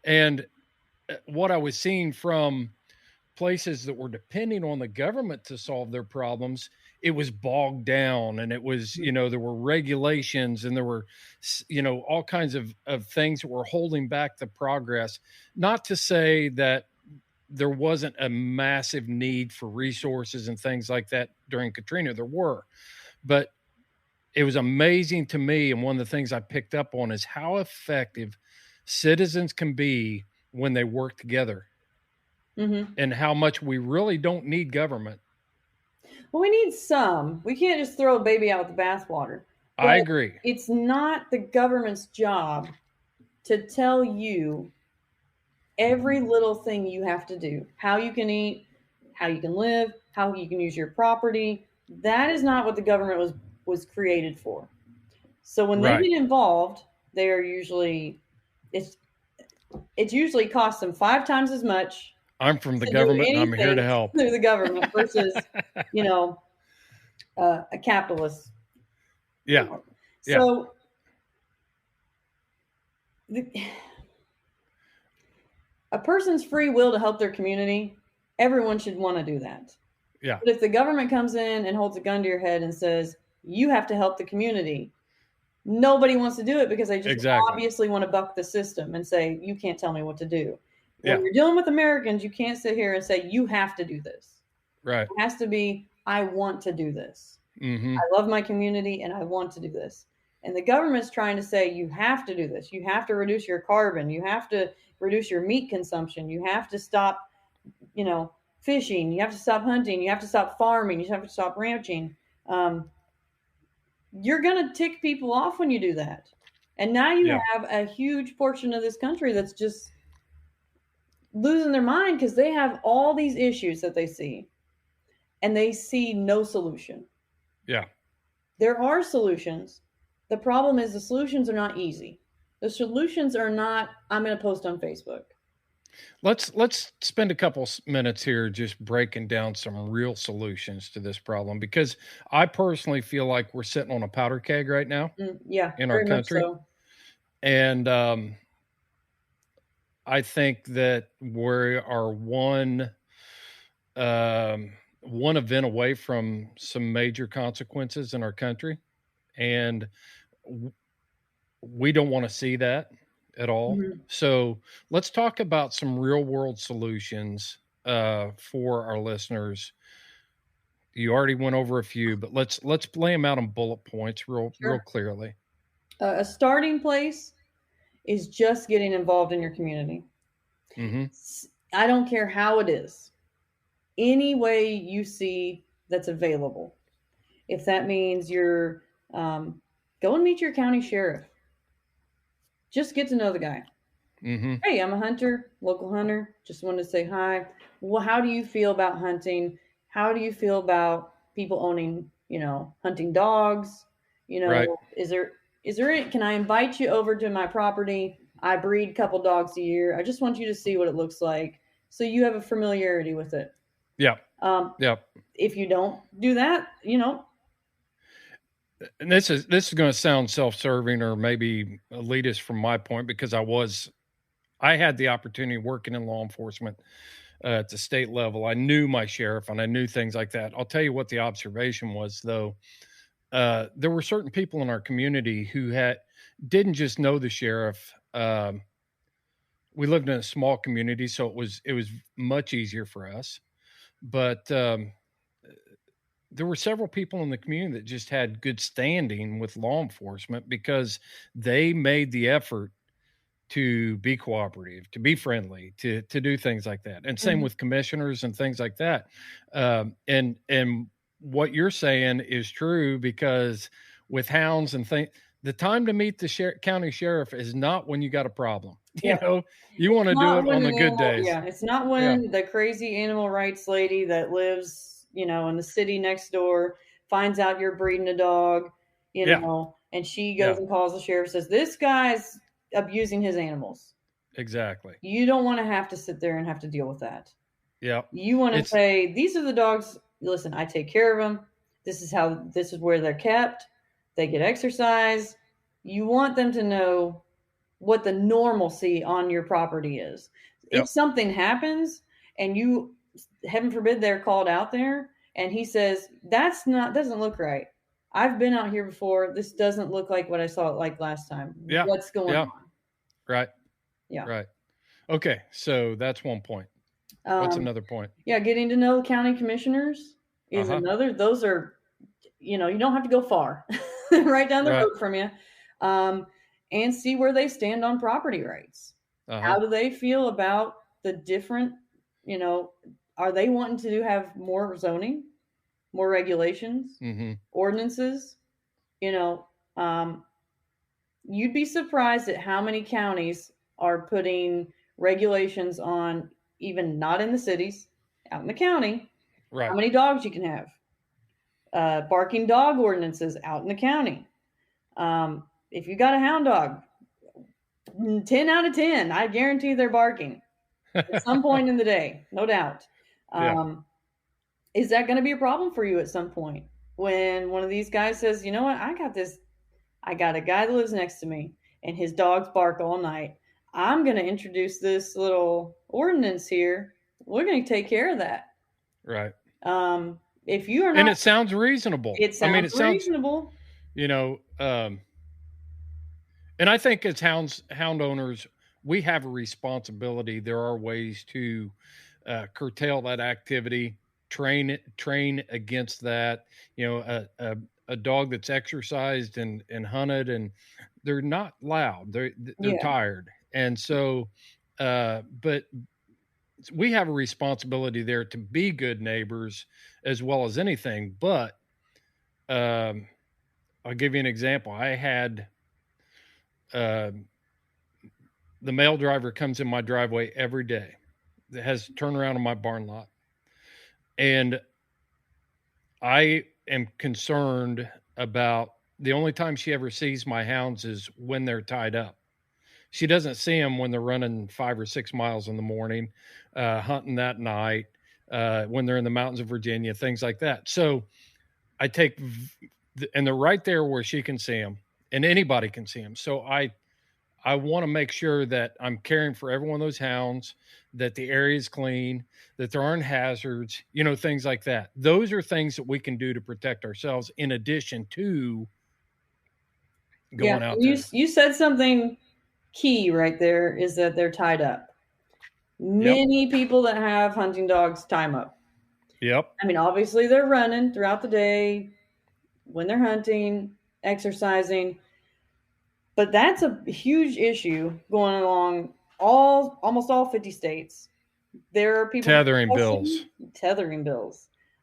And what I was seeing from places that were depending on the government to solve their problems, it was bogged down and it was, there were regulations and there were, all kinds of things that were holding back the progress. Not to say that there wasn't a massive need for resources and things like that during Katrina. There were, but it was amazing to me. And one of the things I picked up on is how effective citizens can be when they work together. Mm-hmm. And how much we really don't need government. Well, we need some. We can't just throw a baby out with the bathwater. I agree. It's not the government's job to tell you every little thing you have to do, how you can eat, how you can live, how you can use your property. That is not what the government was created for. So when they get involved, they are usually, it's usually costs them 5 times as much. I'm from the government and I'm here to help. Through the government versus, a capitalist. Yeah. So a person's free will to help their community, everyone should want to do that. Yeah. But if the government comes in and holds a gun to your head and says, you have to help the community, nobody wants to do it because they just obviously want to buck the system and say, you can't tell me what to do. When you're dealing with Americans, you can't sit here and say, you have to do this. Right. It has to be, I want to do this. Mm-hmm. I love my community and I want to do this. And the government's trying to say, you have to do this. You have to reduce your carbon. You have to reduce your meat consumption. You have to stop, fishing. You have to stop hunting. You have to stop farming. You have to stop ranching. You're going to tick people off when you do that. And now you have a huge portion of this country that's just losing their mind because they have all these issues that they see and they see no solution. Yeah. There are solutions. The problem is the solutions are not easy. The solutions are not, I'm going to post on Facebook. Let's spend a couple minutes here just breaking down some real solutions to this problem, because I personally feel like we're sitting on a powder keg right now in our country. So. And I think that we are one event away from some major consequences in our country. And we don't want to see that at all. Mm-hmm. So let's talk about some real world solutions for our listeners. You already went over a few, but let's lay them out in bullet points real clearly. A starting place is just getting involved in your community. Mm-hmm. I don't care how it is. Any way you see that's available. If that means you're go and meet your county sheriff. Just get to know the guy. Mm-hmm. Hey, I'm a hunter, local hunter. Just wanted to say hi. Well, how do you feel about hunting? How do you feel about people owning, hunting dogs? Right. Is there, can I invite you over to my property I breed a couple dogs a year. I just want you to see what it looks like, so you have a familiarity with it. Yeah. If you don't do that, and this is going to sound self-serving or maybe elitist from my point, because I had the opportunity working in law enforcement at the state level. I knew my sheriff and I knew things like that. I'll tell you what the observation was, though. There were certain people in our community who didn't just know the sheriff. We lived in a small community, so it was much easier for us. But there were several people in the community that just had good standing with law enforcement because they made the effort to be cooperative, to be friendly, to do things like that. And same with commissioners and things like that. And what you're saying is true, because with hounds and things, the time to meet the county sheriff is not when you got a problem. You know, you want to do it on the good days. Yeah, it's not when the crazy animal rights lady that lives, in the city next door finds out you're breeding a dog, know, and she goes and calls the sheriff, says, this guy's abusing his animals. Exactly. You don't want to have to sit there and have to deal with that. Yeah. You want to say, these are the dogs. Listen, I take care of them. This is where they're kept. They get exercise. You want them to know what the normalcy on your property is. If something happens and you, heaven forbid, they're called out there and he says, doesn't look right. I've been out here before. This doesn't look like what I saw it like last time. Yeah. What's going on? Right. Yeah. Right. Okay. So that's one point. What's another point? Yeah. Getting to know county commissioners is another. Those are, you don't have to go far, right down the road from you. And see where they stand on property rights. How do they feel about the different, are they wanting to have more zoning, more regulations, ordinances? You'd be surprised at how many counties are putting regulations on, even not in the cities, out in the county, how many dogs you can have. Barking dog ordinances out in the county. If you got a hound dog, 10 out of 10, I guarantee they're barking at some point in the day, no doubt. Is that going to be a problem for you at some point when one of these guys says, you know what, I got a guy that lives next to me and his dogs bark all night. I'm going to introduce this little ordinance here. We're going to take care of that. Right. If you are not, and it sounds reasonable. It sounds reasonable. And I think as hound owners, we have a responsibility. There are ways to curtail that activity, train against that. A dog that's exercised and hunted, and they're not loud. They're tired, and so, but we have a responsibility there to be good neighbors as well as anything. But I'll give you an example. I had. The mail driver comes in my driveway every day that has turnaround on my barn lot. And I am concerned about the only time she ever sees my hounds is when they're tied up. She doesn't see them when they're running 5 or 6 miles in the morning, hunting that night, when they're in the mountains of Virginia, things like that. So I take, and they're right there where she can see them. And anybody can see them. So I want to make sure that I'm caring for every one of those hounds, that the area is clean, that there aren't hazards, things like that. Those are things that we can do to protect ourselves in addition to going out there. You said something key right there, is that they're tied up. Many people that have hunting dogs tie them up. Yep. I mean, obviously they're running throughout the day when they're hunting, exercising, but that's a huge issue going along almost all 50 states. There are people tethering bills.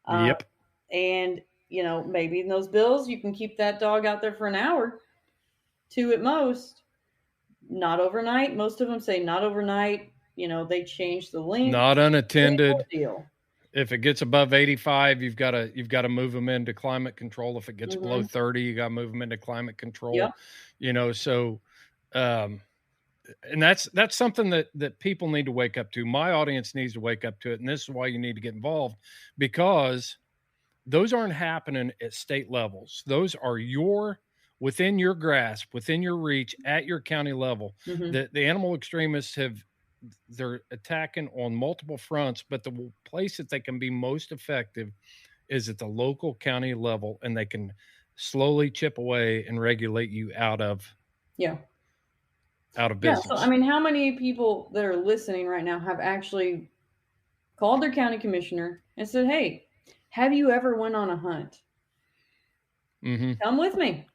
Yep. And maybe in those bills you can keep that dog out there for an hour, 2 at most, not overnight. Most of them say not overnight. They change the length. Not unattended. If it gets above 85, you've got to move them into climate control. If it gets below 30, you got to move them into climate control. Yep. So and that's something that people need to wake up to. My audience needs to wake up to it. And this is why you need to get involved, because those aren't happening at state levels. Those are within your grasp, within your reach, at your county level. The animal extremists they're attacking on multiple fronts, but the place that they can be most effective is at the local county level, and they can slowly chip away and regulate you out of business. So, I mean, how many people that are listening right now have actually called their county commissioner and said, hey, have you ever went on a hunt? Come with me.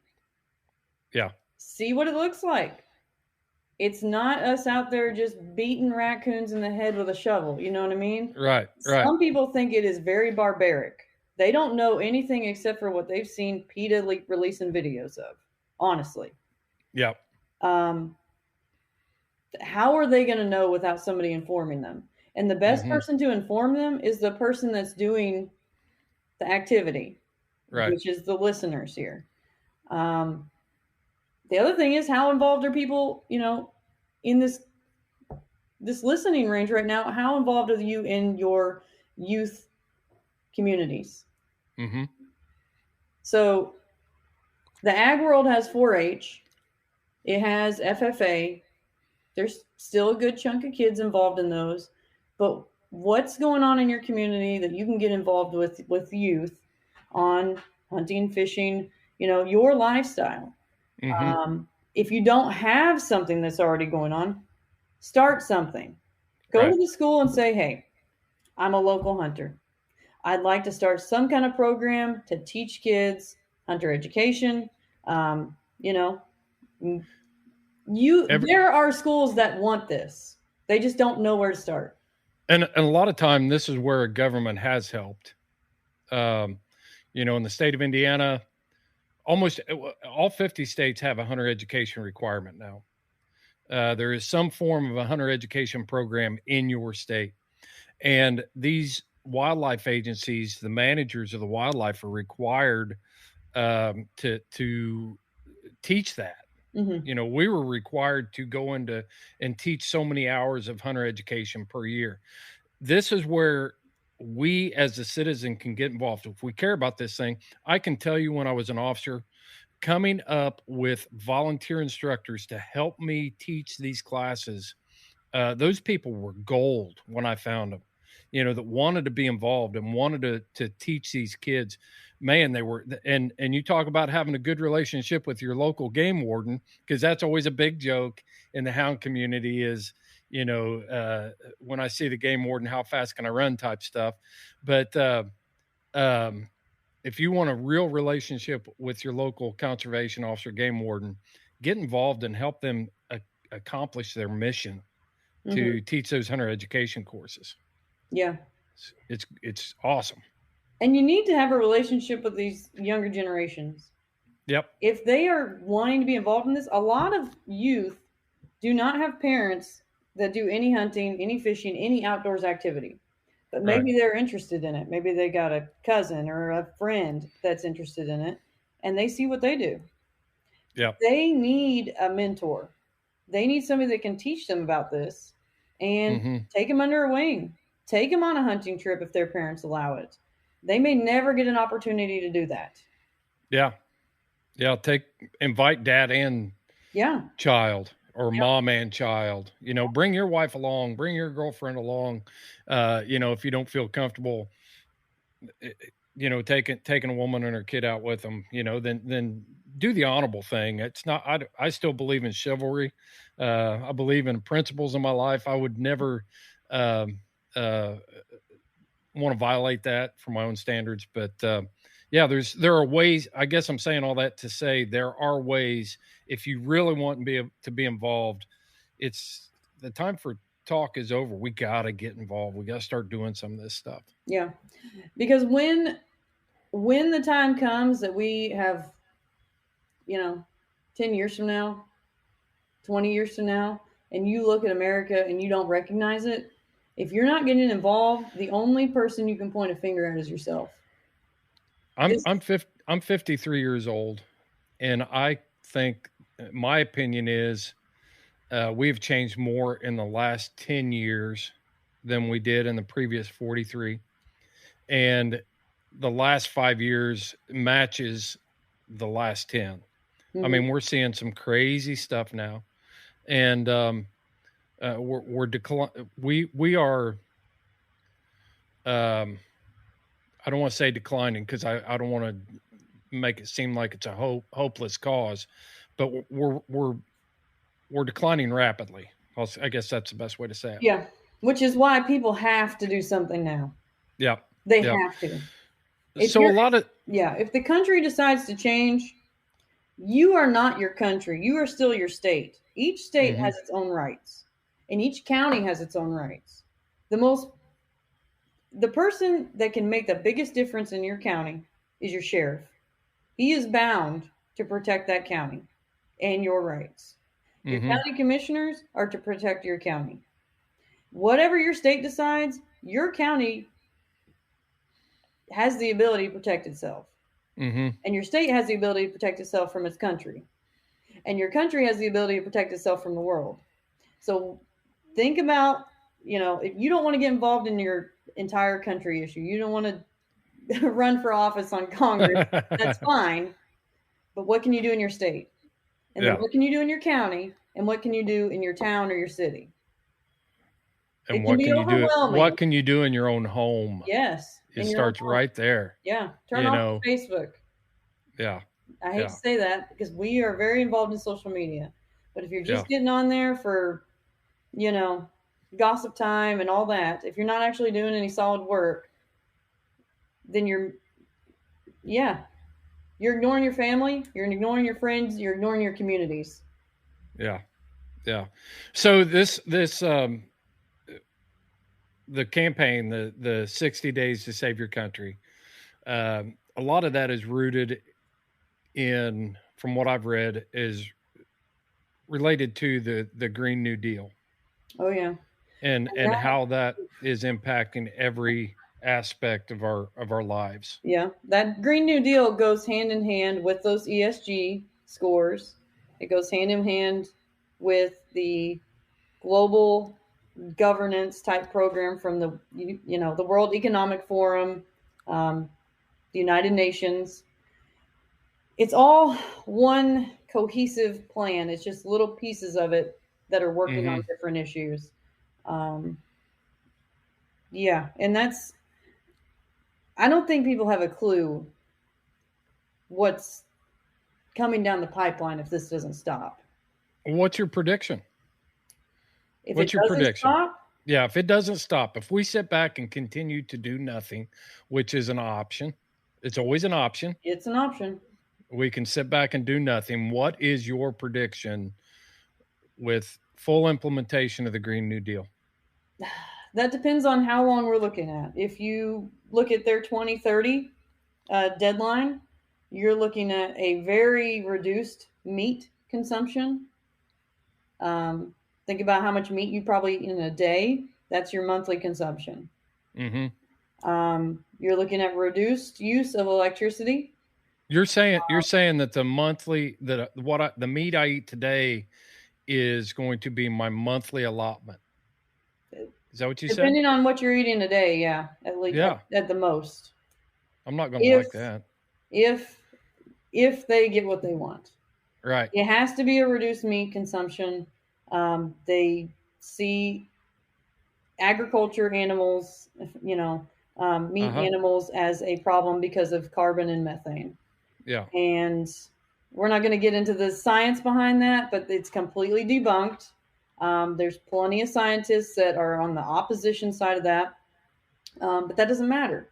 Yeah. See what it looks like. It's not us out there just beating raccoons in the head with a shovel. You know what I mean? Right. Some people think it is very barbaric. They don't know anything except for what they've seen PETA releasing videos of, honestly. Yeah. How are they going to know without somebody informing them? And the best person to inform them is the person that's doing the activity, which is the listeners here. The other thing is, how involved are people, in this listening range right now? How involved are you in your youth communities? So the ag world has 4-H. It has FFA. There's still a good chunk of kids involved in those. But what's going on in your community that you can get involved with youth on hunting, fishing, your lifestyle? If you don't have something that's already going on, start something. Go to the school and say, hey, I'm a local hunter. I'd like to start some kind of program to teach kids hunter education. There are schools that want this. They just don't know where to start. And a lot of time, this is where government has helped. In the state of Indiana, almost all 50 states have a hunter education requirement now. There is some form of a hunter education program in your state. And these wildlife agencies, the managers of the wildlife, are required to teach that. We were required to go into and teach so many hours of hunter education per year. This is where we as a citizen can get involved. If we care about this thing, I can tell you, when I was an officer, coming up with volunteer instructors to help me teach these classes, those people were gold when I found them, that wanted to be involved and wanted to teach these kids. Man, they were, and you talk about having a good relationship with your local game warden, because that's always a big joke in the hound community is, when I see the game warden, how fast can I run type stuff. But if you want a real relationship with your local conservation officer, game warden, get involved and help them accomplish their mission to teach those hunter education courses. Yeah. It's awesome. And you need to have a relationship with these younger generations. Yep. If they are wanting to be involved in this, a lot of youth do not have parents that do any hunting, any fishing, any outdoors activity. But maybe they're interested in it. Maybe they got a cousin or a friend that's interested in it, and they see what they do. Yeah. They need a mentor. They need somebody that can teach them about this and take them under a wing. Take them on a hunting trip if their parents allow it. They may never get an opportunity to do that. Yeah. Yeah. Invite dad and child, or mom and child, bring your wife along, bring your girlfriend along. If you don't feel comfortable, taking a woman and her kid out with them, then do the honorable thing. It's not, I still believe in chivalry. I believe in principles in my life. I would never, want to violate that for my own standards, but, there are ways. I guess I'm saying all that to say there are ways. If you really want to be involved, it's the time for talk is over. We got to get involved. We got to start doing some of this stuff. Yeah. Because when the time comes that we have, 10 years from now, 20 years from now, and you look at America and you don't recognize it, if you're not getting involved, the only person you can point a finger at is yourself. I'm 53 years old, and I think my opinion is we've changed more in the last 10 years than we did in the previous 43. And the last 5 years matches the last 10. I mean, we're seeing some crazy stuff now. And we are, I don't want to say declining, because I don't want to make it seem like it's a hopeless cause, but we're declining rapidly. I guess that's the best way to say it. Yeah, which is why people have to do something now. Yeah, they have to. If the country decides to change, you are not your country. You are still your state. Each state has its own rights, and each county has its own rights. The person that can make the biggest difference in your county is your sheriff. He is bound to protect that county and your rights. Your county commissioners are to protect your county. Whatever your state decides, your county has the ability to protect itself. And your state has the ability to protect itself from its country. And your country has the ability to protect itself from the world. So think about, if you don't want to get involved in your entire country issue, you don't want to run for office on Congress, that's fine. But what can you do in your state? And then what can you do in your county? And what can you do in your town or your city? And what can you do in your own home? Yes. It starts right there. Yeah. Turn off Facebook. Yeah. I hate to say that, because we are very involved in social media. But if you're just getting on there for, gossip time and all that, if you're not actually doing any solid work, then you're ignoring your family, you're ignoring your friends, you're ignoring your communities. Yeah. Yeah. So the campaign, the 60 days to save your country, a lot of that is rooted in, from what I've read, is related to the Green New Deal. Oh yeah. And how that is impacting every aspect of our lives. Yeah. That Green New Deal goes hand in hand with those ESG scores. It goes hand in hand with the global governance type program from the World Economic Forum, the United Nations. It's all one cohesive plan. It's just little pieces of it that are working on different issues. And I don't think people have a clue what's coming down the pipeline if this doesn't stop. What's your prediction? What's your prediction? Yeah, if it doesn't stop, if we sit back and continue to do nothing, which is an option, it's always an option. It's an option. We can sit back and do nothing. What is your prediction with full implementation of the Green New Deal? That depends on how long we're looking at. If you look at their 2030 deadline, you're looking at a very reduced meat consumption. Think about how much meat you probably eat in a day. That's your monthly consumption. You're looking at reduced use of electricity. You're saying that the meat I eat today is going to be my monthly allotment. Is that what you said? Depending on what you're eating a day, yeah, at least at the most. I'm not going to like that. If they get what they want, right? It has to be a reduced meat consumption. They see agriculture animals, meat animals as a problem because of carbon and methane. Yeah. And we're not going to get into the science behind that, but it's completely debunked. There's plenty of scientists that are on the opposition side of that. But that doesn't matter.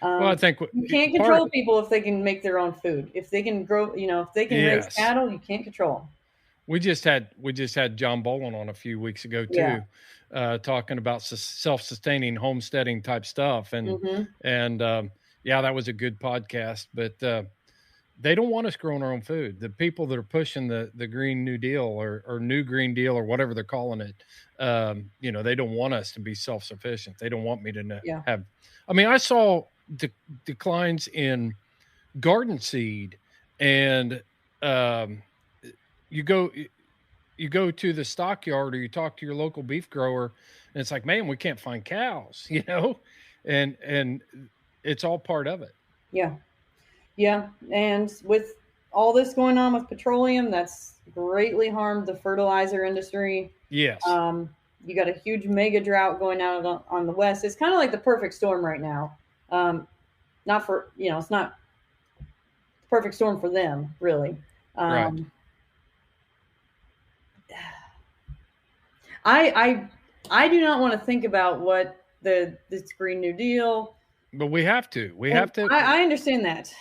Well, I think you can't control people if they can make their own food. If they can grow, if they can raise cattle, you can't control them. We just had John Bolin on a few weeks ago too, talking about self-sustaining homesteading type stuff, and that was a good podcast. But they don't want us growing our own food. The people that are pushing the Green New Deal or New Green Deal or whatever they're calling it, they don't want us to be self-sufficient. They don't want me to have. I mean, I saw declines in garden seed, and you go you go to the stockyard or you talk to your local beef grower, and it's like, man, we can't find cows, and it's all part of it. Yeah. Yeah. And with all this going on with petroleum, that's greatly harmed the fertilizer industry. Yes. You got a huge mega drought going out on the West. It's kind of like the perfect storm right now. Not for, it's not the perfect storm for them, really. Right. I do not want to think about what this Green New Deal. But we have to. We have to. I understand that.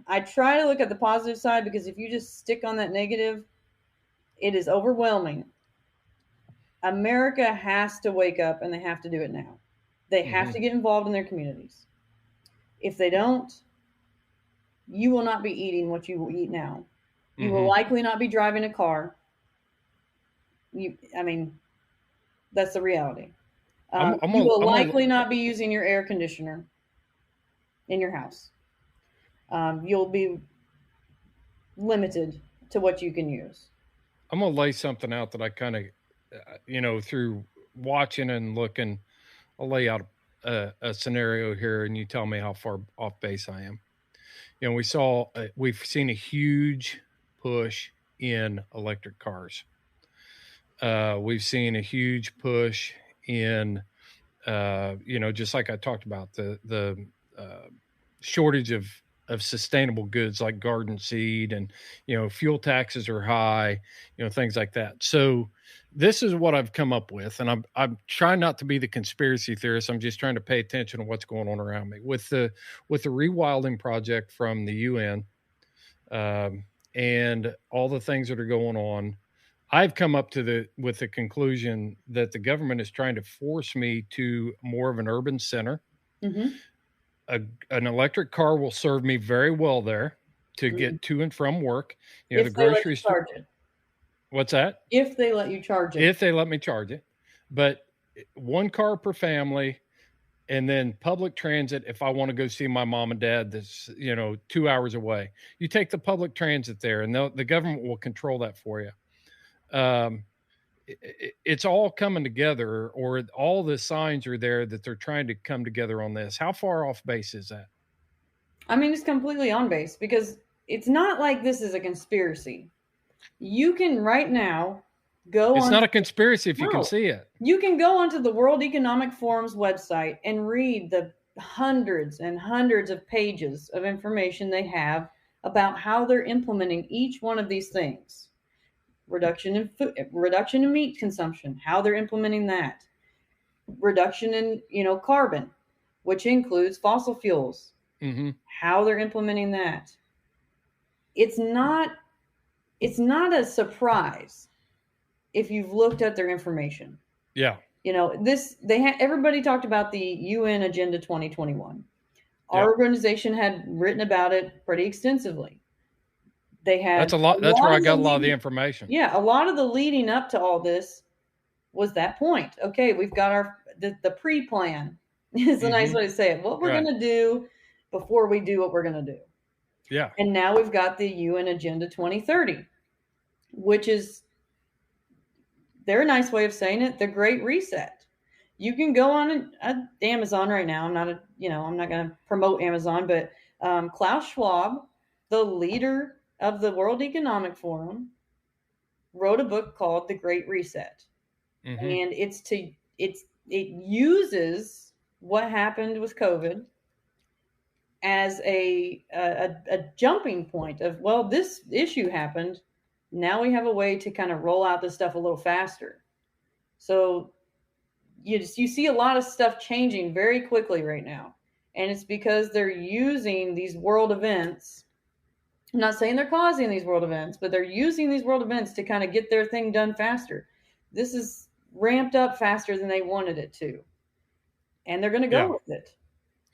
I try to look at the positive side, because if you just stick on that negative, it is overwhelming. America has to wake up, and they have to do it now. They have to get involved in their communities. If they don't, you will not be eating what you will eat now. You will likely not be driving a car. That's the reality. You will likely not be using your air conditioner in your house. You'll be limited to what you can use. I'm going to lay something out that I kind of, through watching and looking, I'll lay out a scenario here, and you tell me how far off base I am. We've seen a huge push in electric cars. We've seen a huge push in, just like I talked about, the shortage of sustainable goods like garden seed, and, fuel taxes are high, things like that. So this is what I've come up with, and I'm trying not to be the conspiracy theorist. I'm just trying to pay attention to what's going on around me with the rewilding project from the UN, and all the things that are going on. I've come up with the conclusion that the government is trying to force me to more of an urban center. An electric car will serve me very well there to get to and from work. The grocery store. What's that? If they let you charge it. If they let me charge it. But one car per family, and then public transit if I want to go see my mom and dad that's, 2 hours away. You take the public transit there, and the government will control that for you. It's all coming together, or all the signs are there that they're trying to come together on this. How far off base is that? It's completely on base, because it's not like this is a conspiracy. You can right now go It's not a conspiracy if you can see it. You can go onto the World Economic Forum's website and read the hundreds and hundreds of pages of information they have about how they're implementing each one of these things. Reduction in meat consumption, how they're implementing that. Reduction in, carbon, which includes fossil fuels, how they're implementing that. It's not a surprise if you've looked at their information. Yeah. Everybody talked about the UN Agenda 2021. Our organization had written about it pretty extensely. They had That's where I got a lot of the information. Yeah, a lot of the leading up to all this was that point. Okay, we've got the pre-plan. Is a nice way to say it. What we're going to do before we do what we're going to do. Yeah. And now we've got the UN Agenda 2030, which is, they're a nice way of saying it, the Great Reset. You can go on Amazon right now. I'm not going to promote Amazon, but Klaus Schwab, the leader of the World Economic Forum, wrote a book called The Great Reset. And it uses what happened with COVID as a jumping point of, well, this issue happened. Now we have a way to kind of roll out this stuff a little faster. So you see a lot of stuff changing very quickly right now. And it's because they're using these world events. I'm not saying they're causing these world events, but they're using these world events to kind of get their thing done faster. This is ramped up faster than they wanted it to. And they're going to go with it.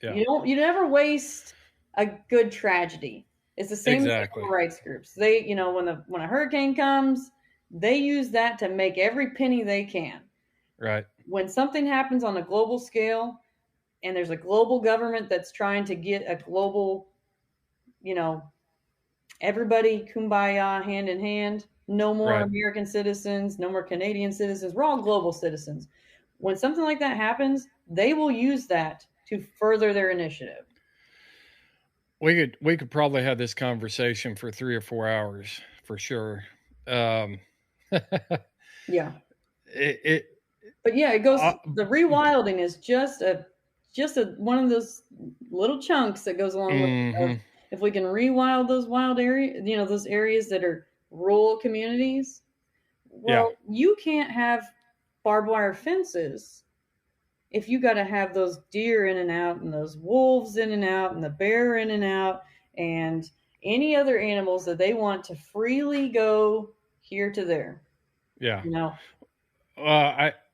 Yeah. You never waste a good tragedy. It's the same as civil rights groups. They, when a hurricane comes, they use that to make every penny they can. Right. When something happens on a global scale, and there's a global government that's trying to get a global, everybody kumbaya, hand in hand, no more American citizens, no more Canadian citizens. We're all global citizens. When something like that happens, they will use that to further their initiative. We could probably have this conversation for 3 or 4 hours for sure. Yeah. But yeah, it goes. The rewilding is just one of those little chunks that goes along with it. If we can rewild those wild areas, those areas that are rural communities. Well, you can't have barbed wire fences if you got to have those deer in and out, and those wolves in and out, and the bear in and out, and any other animals that they want to freely go here to there. Yeah.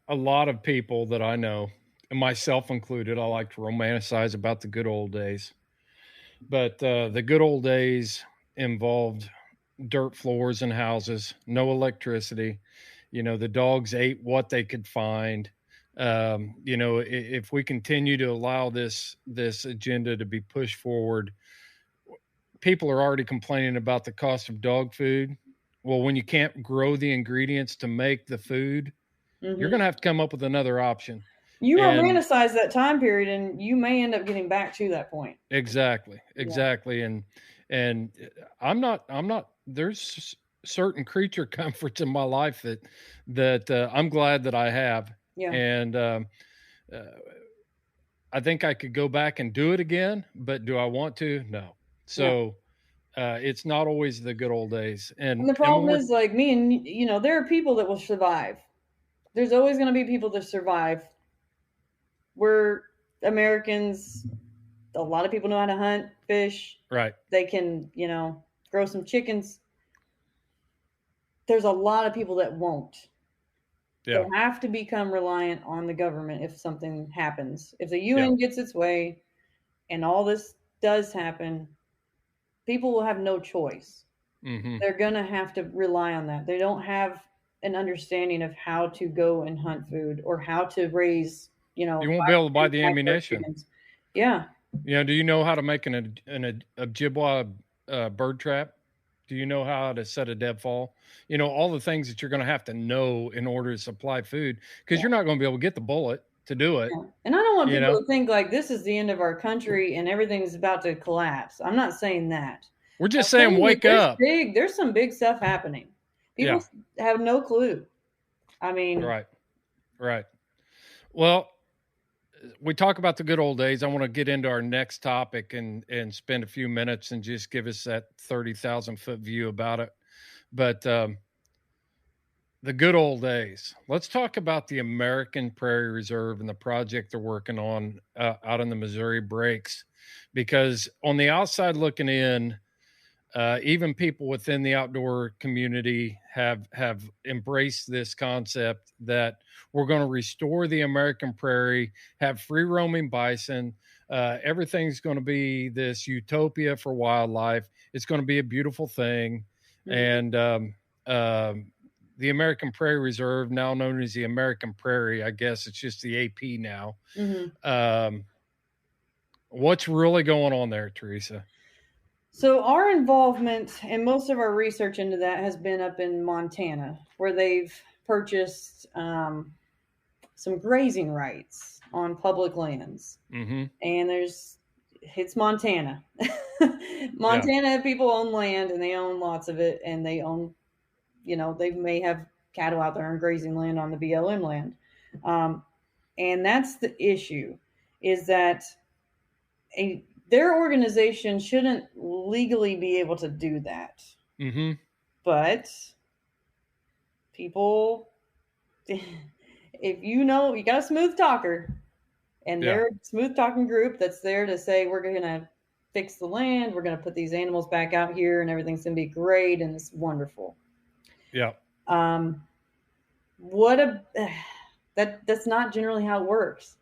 A lot of people that I know, and myself included, I like to romanticize about the good old days. But the good old days involved dirt floors and houses, no electricity. The dogs ate what they could find. If we continue to allow this agenda to be pushed forward, people are already complaining about the cost of dog food. Well, when you can't grow the ingredients to make the food, you're going to have to come up with another option. You romanticize that time period, and you may end up getting back to that point. Exactly. Yeah. And I'm not, there's certain creature comforts in my life that I'm glad that I have. Yeah. And I think I could go back and do it again, but do I want to? No. So it's not always the good old days. And the problem is, like me, and there are people that will survive. There's always going to be people that survive. We're Americans. A lot of people know how to hunt, fish. Right. They can, grow some chickens. There's a lot of people that won't. Yeah. They have to become reliant on the government if something happens. If the UN gets its way and all this does happen, people will have no choice. Mm-hmm. They're going to have to rely on that. They don't have an understanding of how to go and hunt food or how to raise, you won't be able to buy the ammunition. Yeah. Do you know how to make an Ojibwa bird trap? Do you know how to set a deadfall? All the things that you're going to have to know in order to supply food, because you're not going to be able to get the bullet to do it. Yeah. And I don't want people to think like this is the end of our country and everything's about to collapse. I'm not saying that. We're just saying wake up. There's some big stuff happening. People have no clue. I mean. Right. Well, we talk about the good old days. I want to get into our next topic and spend a few minutes and just give us that 30,000 foot view about it. But the good old days. Let's talk about the American Prairie Reserve and the project they're working on out in the Missouri Breaks, because on the outside looking in, even people within the outdoor community have embraced this concept that we're going to restore the American prairie, have free roaming bison. Everything's going to be this utopia for wildlife. It's going to be a beautiful thing. Mm-hmm. And the American Prairie Reserve, now known as the American Prairie, I guess it's just the AP now. Mm-hmm. What's really going on there, Theresa? So our involvement and most of our research into that has been up in Montana, where they've purchased some grazing rights on public lands. Mm-hmm. And it's Montana. Montana people own land, and they own lots of it, and they own, they may have cattle out there on grazing land on the BLM land. And that's the issue, is that their organization shouldn't legally be able to do that. Mm-hmm. But people, if you got a smooth talker, and they're a smooth talking group that's there to say, we're going to fix the land, we're going to put these animals back out here, and everything's going to be great, and it's wonderful. Yeah. That's not generally how it works.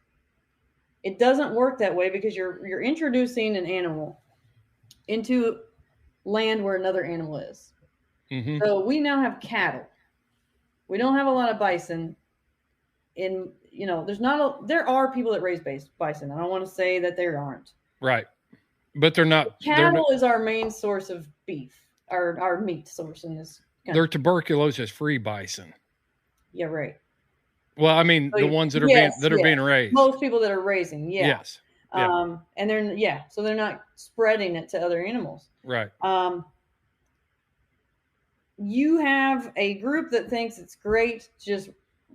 It doesn't work that way, because you're introducing an animal into land where another animal is. Mm-hmm. So we now have cattle. We don't have a lot of bison. There are people that raise bison. I don't want to say that there aren't. Right. But they're not. Cattle is our main source of beef, our meat source in this They're tuberculosis-free bison. Yeah, right. Well, I mean, the ones that are being raised. Most people that are raising, yeah. Yes. Yeah. And so they're not spreading it to other animals. Right. You have a group that thinks it's great.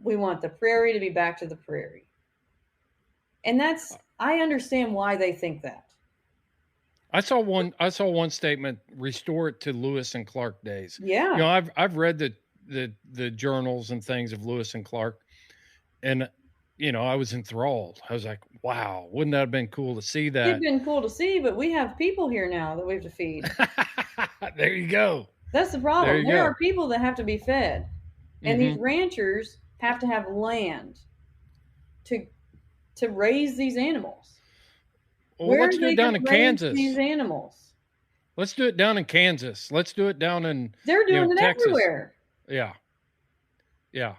We want the prairie to be back to the prairie. And I understand why they think that. I saw one statement, restore it to Lewis and Clark days. Yeah. I've read the journals and things of Lewis and Clark, and I was enthralled. I was like, wow, wouldn't that have been cool to see that? It'd been cool to see, but we have people here now that we have to feed. There you go. That's the problem. There are people that have to be fed. And these ranchers have to have land to raise these animals. Well, let's do it down in Kansas. These animals. Let's do it down in Kansas. Let's do it down in They're doing it Texas. Everywhere. Yeah. Yeah.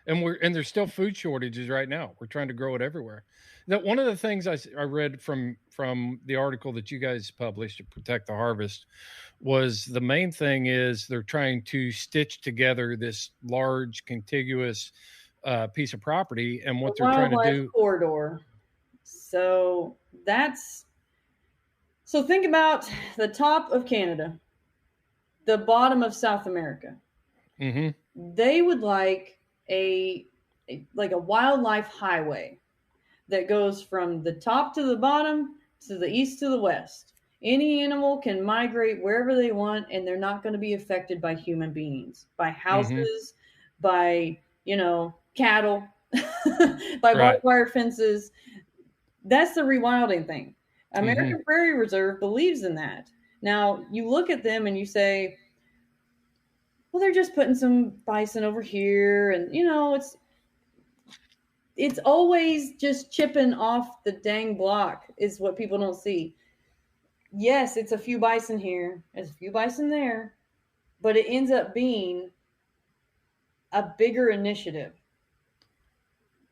And there's still food shortages right now. We're trying to grow it everywhere. That one of the things I read from the article that you guys published to Protect the Harvest was the main thing is they're trying to stitch together this large contiguous piece of property, and what they're trying to do corridor. So think about the top of Canada, the bottom of South America. Mm-hmm. They would like a wildlife highway that goes from the top to the bottom, to the east to the west. Any animal can migrate wherever they want, and they're not going to be affected by human beings, by houses, by, cattle, by barbed wire fences. That's the rewilding thing. American Prairie Reserve believes in that. Now, you look at them and you say, well, they're just putting some bison over here, and, it's always just chipping off the dang block is what people don't see. Yes, it's a few bison here, there's a few bison there, but it ends up being a bigger initiative.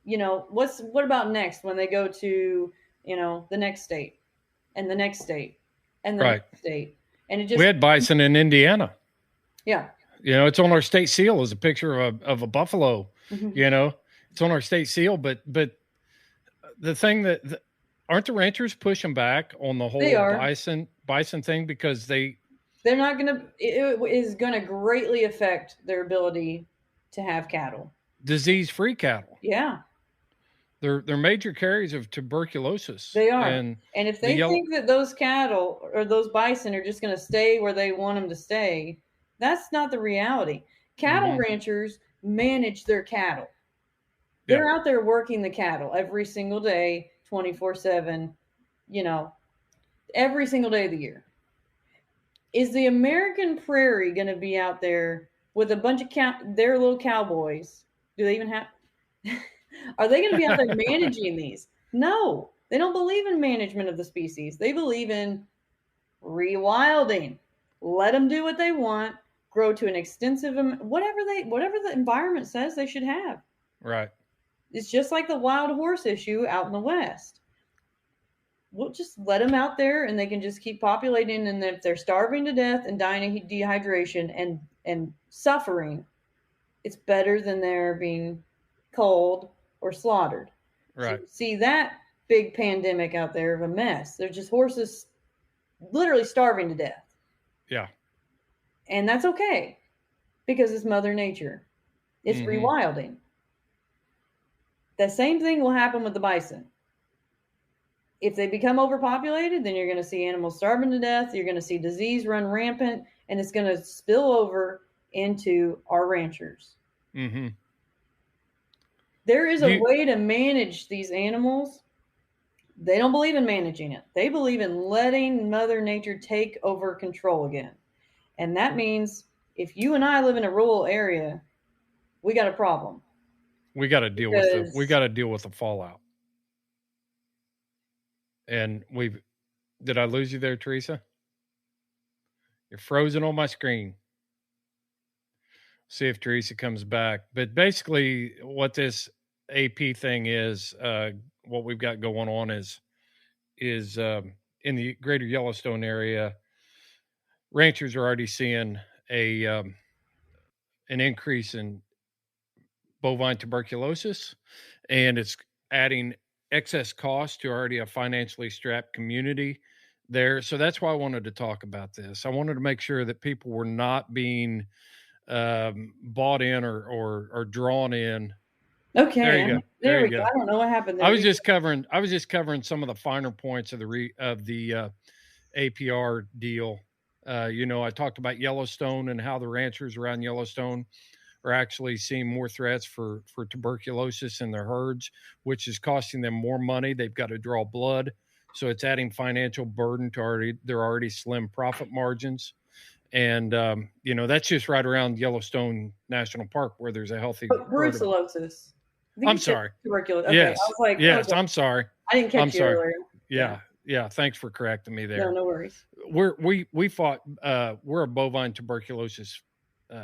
What about next when they go to, the next state and the next state and the next state? And we had bison in Indiana. Yeah. It's on our state seal as a picture of a buffalo, it's on our state seal, but the thing that aren't the ranchers pushing back on the whole bison thing because they're not going to, it is going to greatly affect their ability to have cattle. Disease-free cattle. Yeah. They're major carriers of tuberculosis. They are. And if they think that those cattle or those bison are just going to stay where they want them to stay, that's not the reality. Cattle ranchers manage their cattle. They're out there working the cattle every single day, 24/7, every single day of the year. Is the American Prairie going to be out there with a bunch of their little cowboys? Do they even have... Are they going to be out there managing these? No, they don't believe in management of the species. They believe in rewilding. Let them do what they want, grow to an extensive, whatever the environment says they should have. Right. It's just like the wild horse issue out in the West. We'll just let them out there and they can just keep populating. And if they're starving to death and dying of dehydration and suffering, it's better than they're being culled or slaughtered. Right. So see that big pandemic out there of a mess. They're just horses literally starving to death. Yeah. And that's okay because it's Mother Nature. It's rewilding. The same thing will happen with the bison. If they become overpopulated, then you're going to see animals starving to death. You're going to see disease run rampant, and it's going to spill over into our ranchers. Mm-hmm. There is a way to manage these animals. They don't believe in managing it. They believe in letting Mother Nature take over control again. And that means if you and I live in a rural area, we got a problem. We got to deal with the fallout. And did I lose you there, Theresa? You're frozen on my screen. See if Theresa comes back. But basically what this AP thing is, what we've got going on is in the greater Yellowstone area, ranchers are already seeing a an increase in bovine tuberculosis, and it's adding excess cost to already a financially strapped community there. So that's why I wanted to talk about this. I wanted to make sure that people were not being bought in or drawn in. Okay. There you go. There we go. I don't know what happened there. I was just covering some of the finer points of the APR deal. I talked about Yellowstone and how the ranchers around Yellowstone are actually seeing more threats for tuberculosis in their herds, which is costing them more money. They've got to draw blood. So it's adding financial burden to their already slim profit margins. And, that's just right around Yellowstone National Park where there's a healthy brucellosis. I'm sorry. Tuberculosis. Okay. Yes. I was like, yes, okay. I'm sorry. I didn't catch you earlier. Yeah. Thanks for correcting me there. No worries. We fought, we're a bovine tuberculosis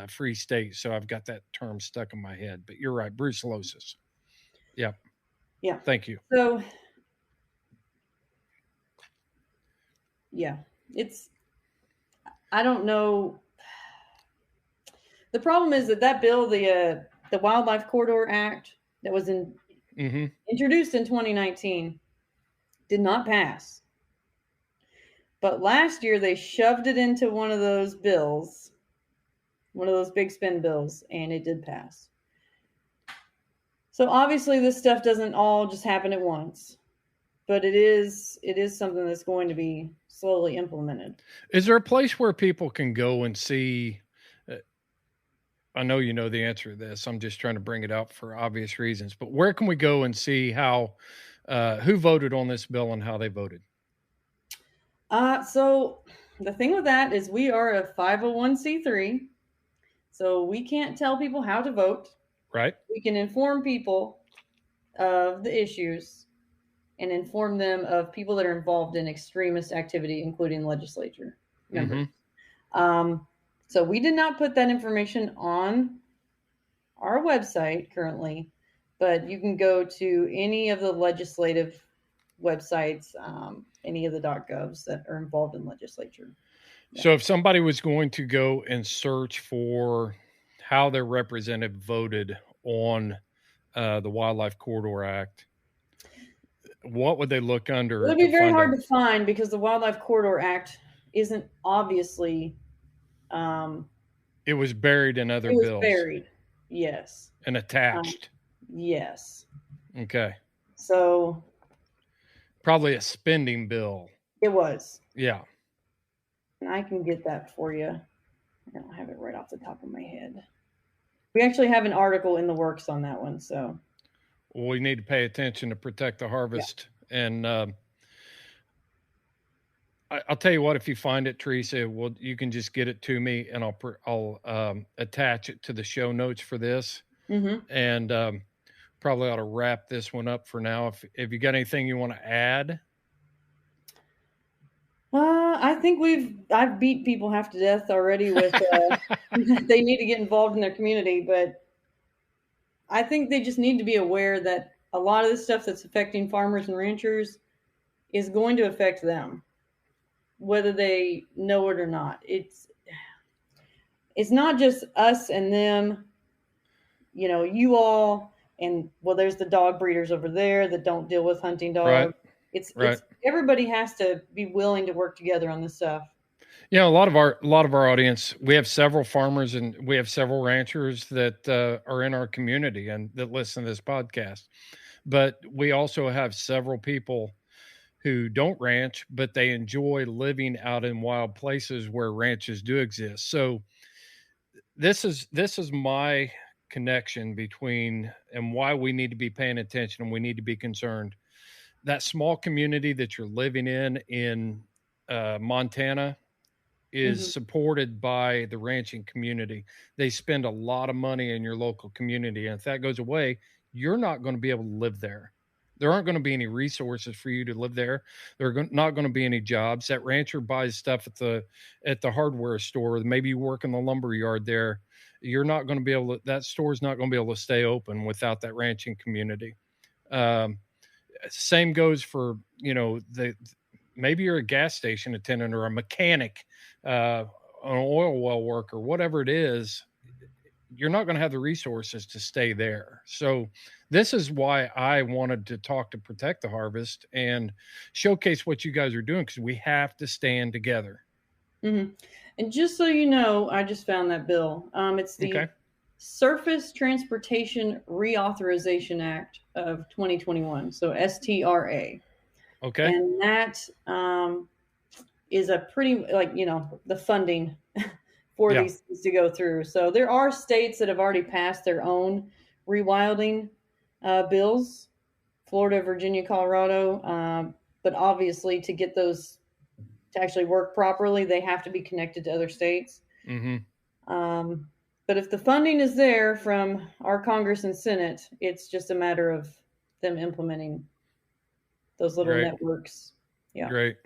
free state. So I've got that term stuck in my head, but you're right. Brucellosis. Yeah. Yeah. Thank you. So I don't know. The problem is that bill, the Wildlife Corridor Act that was introduced in 2019 did not pass. But last year they shoved it into one of those bills, one of those big spend bills, and it did pass. So obviously this stuff doesn't all just happen at once, but it is something that's going to be slowly implemented. Is there a place where people can go and see? I know you know the answer to this. I'm just trying to bring it up for obvious reasons. But where can we go and see how who voted on this bill and how they voted? So the thing with that is we are a 501c3, so we can't tell people how to vote. Right. We can inform people of the issues and inform them of people that are involved in extremist activity, including legislature members. So we did not put that information on our website currently, but you can go to any of the legislative websites, any of the .govs that are involved in legislature. Yeah. So if somebody was going to go and search for how their representative voted on the Wildlife Corridor Act, what would they look under? It would be very hard to find because the Wildlife Corridor Act isn't obviously... it was buried in other bills. It was buried, yes. And attached. Yes. Okay. So... probably a spending bill. It was. Yeah. And I can get that for you. I don't have it right off the top of my head. We actually have an article in the works on that one, so... Well, we need to pay attention to protect the harvest. Yeah. And I'll tell you what, if you find it, Theresa, you can just get it to me and I'll attach it to the show notes for this. And probably ought to wrap this one up for now. If you got anything you want to add. I think I've beat people half to death already with they need to get involved in their community, but I think they just need to be aware that a lot of the stuff that's affecting farmers and ranchers is going to affect them, whether they know it or not. It's not just us and them, you all, and there's the dog breeders over there that don't deal with hunting dogs. Right. It's everybody has to be willing to work together on this stuff. A lot of our audience, we have several farmers and we have several ranchers that are in our community and that listen to this podcast. But we also have several people who don't ranch, but they enjoy living out in wild places where ranches do exist. So this is my connection between and why we need to be paying attention and we need to be concerned. That small community that you're living in Montana is supported by the ranching community. They spend a lot of money in your local community. And if that goes away, you're not going to be able to live there. There aren't going to be any resources for you to live there. There are not going to be any jobs. That rancher buys stuff at the hardware store. Maybe you work in the lumber yard there. You're not going to be able to, that store's not going to be able to stay open without that ranching community. Same goes for, maybe you're a gas station attendant or a mechanic, an oil well worker, whatever it is. you're not going to have the resources to stay there. So this is why I wanted to talk to Protect the Harvest and showcase what you guys are doing, because we have to stand together. Mm-hmm. And just so you know, I just found that bill. It's the Surface Transportation Reauthorization Act of 2021. So STRA. Okay. And that is a pretty, the funding for these things to go through. So there are states that have already passed their own rewilding bills, Florida, Virginia, Colorado. But obviously to get those to actually work properly, they have to be connected to other states. Mm-hmm. But if the funding is there from our Congress and Senate, it's just a matter of them implementing those little networks. Yeah. Great.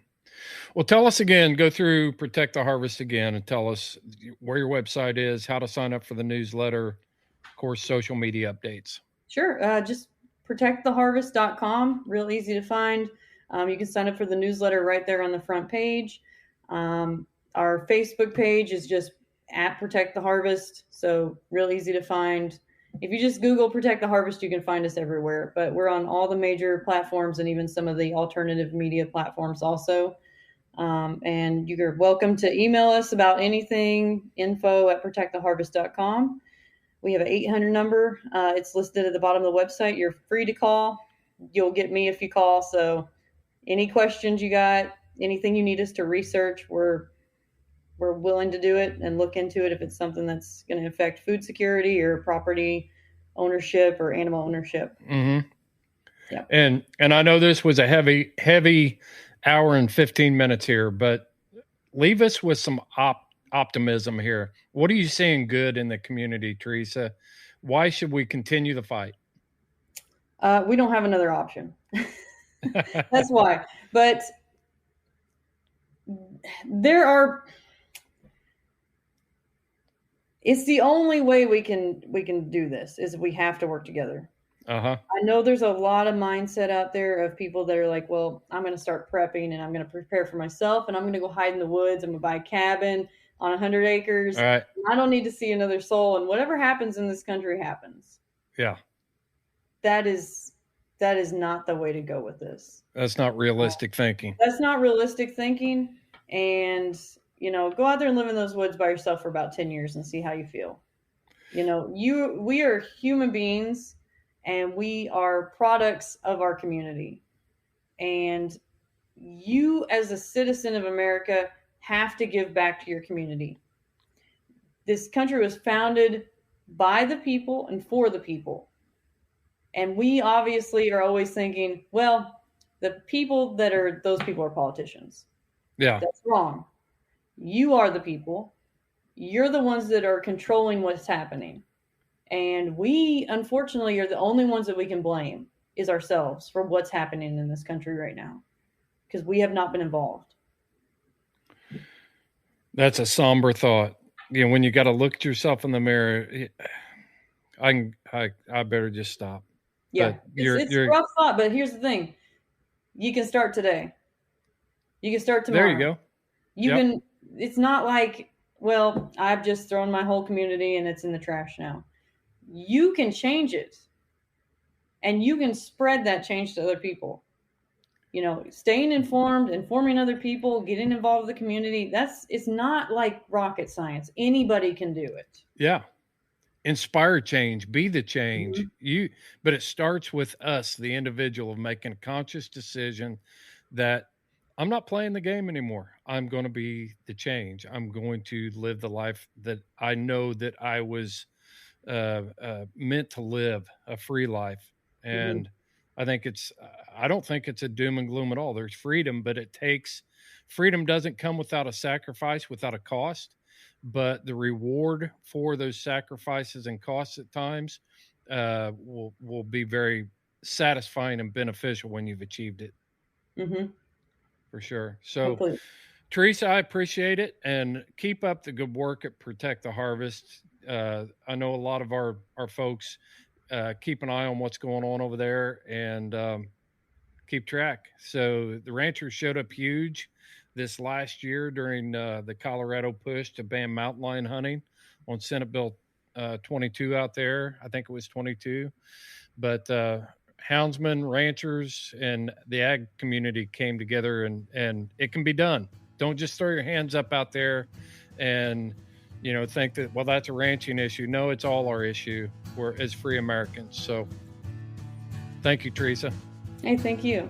Well, tell us again, go through Protect the Harvest again and tell us where your website is, how to sign up for the newsletter, of course, social media updates. Sure. Just protecttheharvest.com. Real easy to find. You can sign up for the newsletter right there on the front page. Our Facebook page is just at Protect the Harvest. So real easy to find. If you just Google Protect the Harvest, you can find us everywhere. But we're on all the major platforms and even some of the alternative media platforms also. And you're welcome to email us about anything, info@protecttheharvest.com. We have an 800 number. It's listed at the bottom of the website. You're free to call. You'll get me if you call. So any questions you got, anything you need us to research, we're willing to do it and look into it if it's something that's going to affect food security or property ownership or animal ownership. Mm-hmm. Yeah. And I know this was a heavy hour and 15 minutes here, but leave us with some optimism here. What are you seeing good in the community, Theresa? Why should we continue the fight? We don't have another option. That's why. But it's the only way we can do this is we have to work together. Uh-huh. I know there's a lot of mindset out there of people that are like, well, I'm going to start prepping and I'm going to prepare for myself and I'm going to go hide in the woods. I'm going to buy a cabin on 100 acres. All right. I don't need to see another soul. And whatever happens in this country happens. Yeah. That is not the way to go with this. That's not realistic thinking. That's not realistic thinking. And, go out there and live in those woods by yourself for about 10 years and see how you feel. We are human beings. And we are products of our community. And you, as a citizen of America, have to give back to your community. This country was founded by the people and for the people. And we obviously are always thinking, well, those people are politicians. Yeah. That's wrong. You are the people. You're the ones that are controlling what's happening. And we, unfortunately, are the only ones that we can blame is ourselves for what's happening in this country right now, because we have not been involved. That's a somber thought. When you got to look at yourself in the mirror, I better just stop. Yeah, it's a rough thought, but here's the thing. You can start today. You can start tomorrow. There you go. You can. It's not like, well, I've just thrown my whole community and it's in the trash now. You can change it and you can spread that change to other people. Staying informed, informing other people, getting involved with the community. It's not like rocket science. Anybody can do it. Yeah. Inspire change, be the change. Mm-hmm. But it starts with us, the individual, of making a conscious decision that I'm not playing the game anymore. I'm going to be the change. I'm going to live the life that I know that I was meant to live, a free life. And I don't think it's a doom and gloom at all. There's freedom, but freedom doesn't come without a sacrifice, without a cost, but the reward for those sacrifices and costs at times will be very satisfying and beneficial when you've achieved it. Mm-hmm. For sure. So Hopefully. Theresa, I appreciate it, and keep up the good work at Protect the Harvest. I know a lot of our folks keep an eye on what's going on over there and keep track. So the ranchers showed up huge this last year during the Colorado push to ban mountain lion hunting on Senate Bill 22 out there. I think it was 22. But houndsmen, ranchers, and the ag community came together, and it can be done. Don't just throw your hands up out there and, think that, well, that's a ranching issue. No, it's all our issue. We're as free Americans. So thank you, Theresa. Hey, thank you.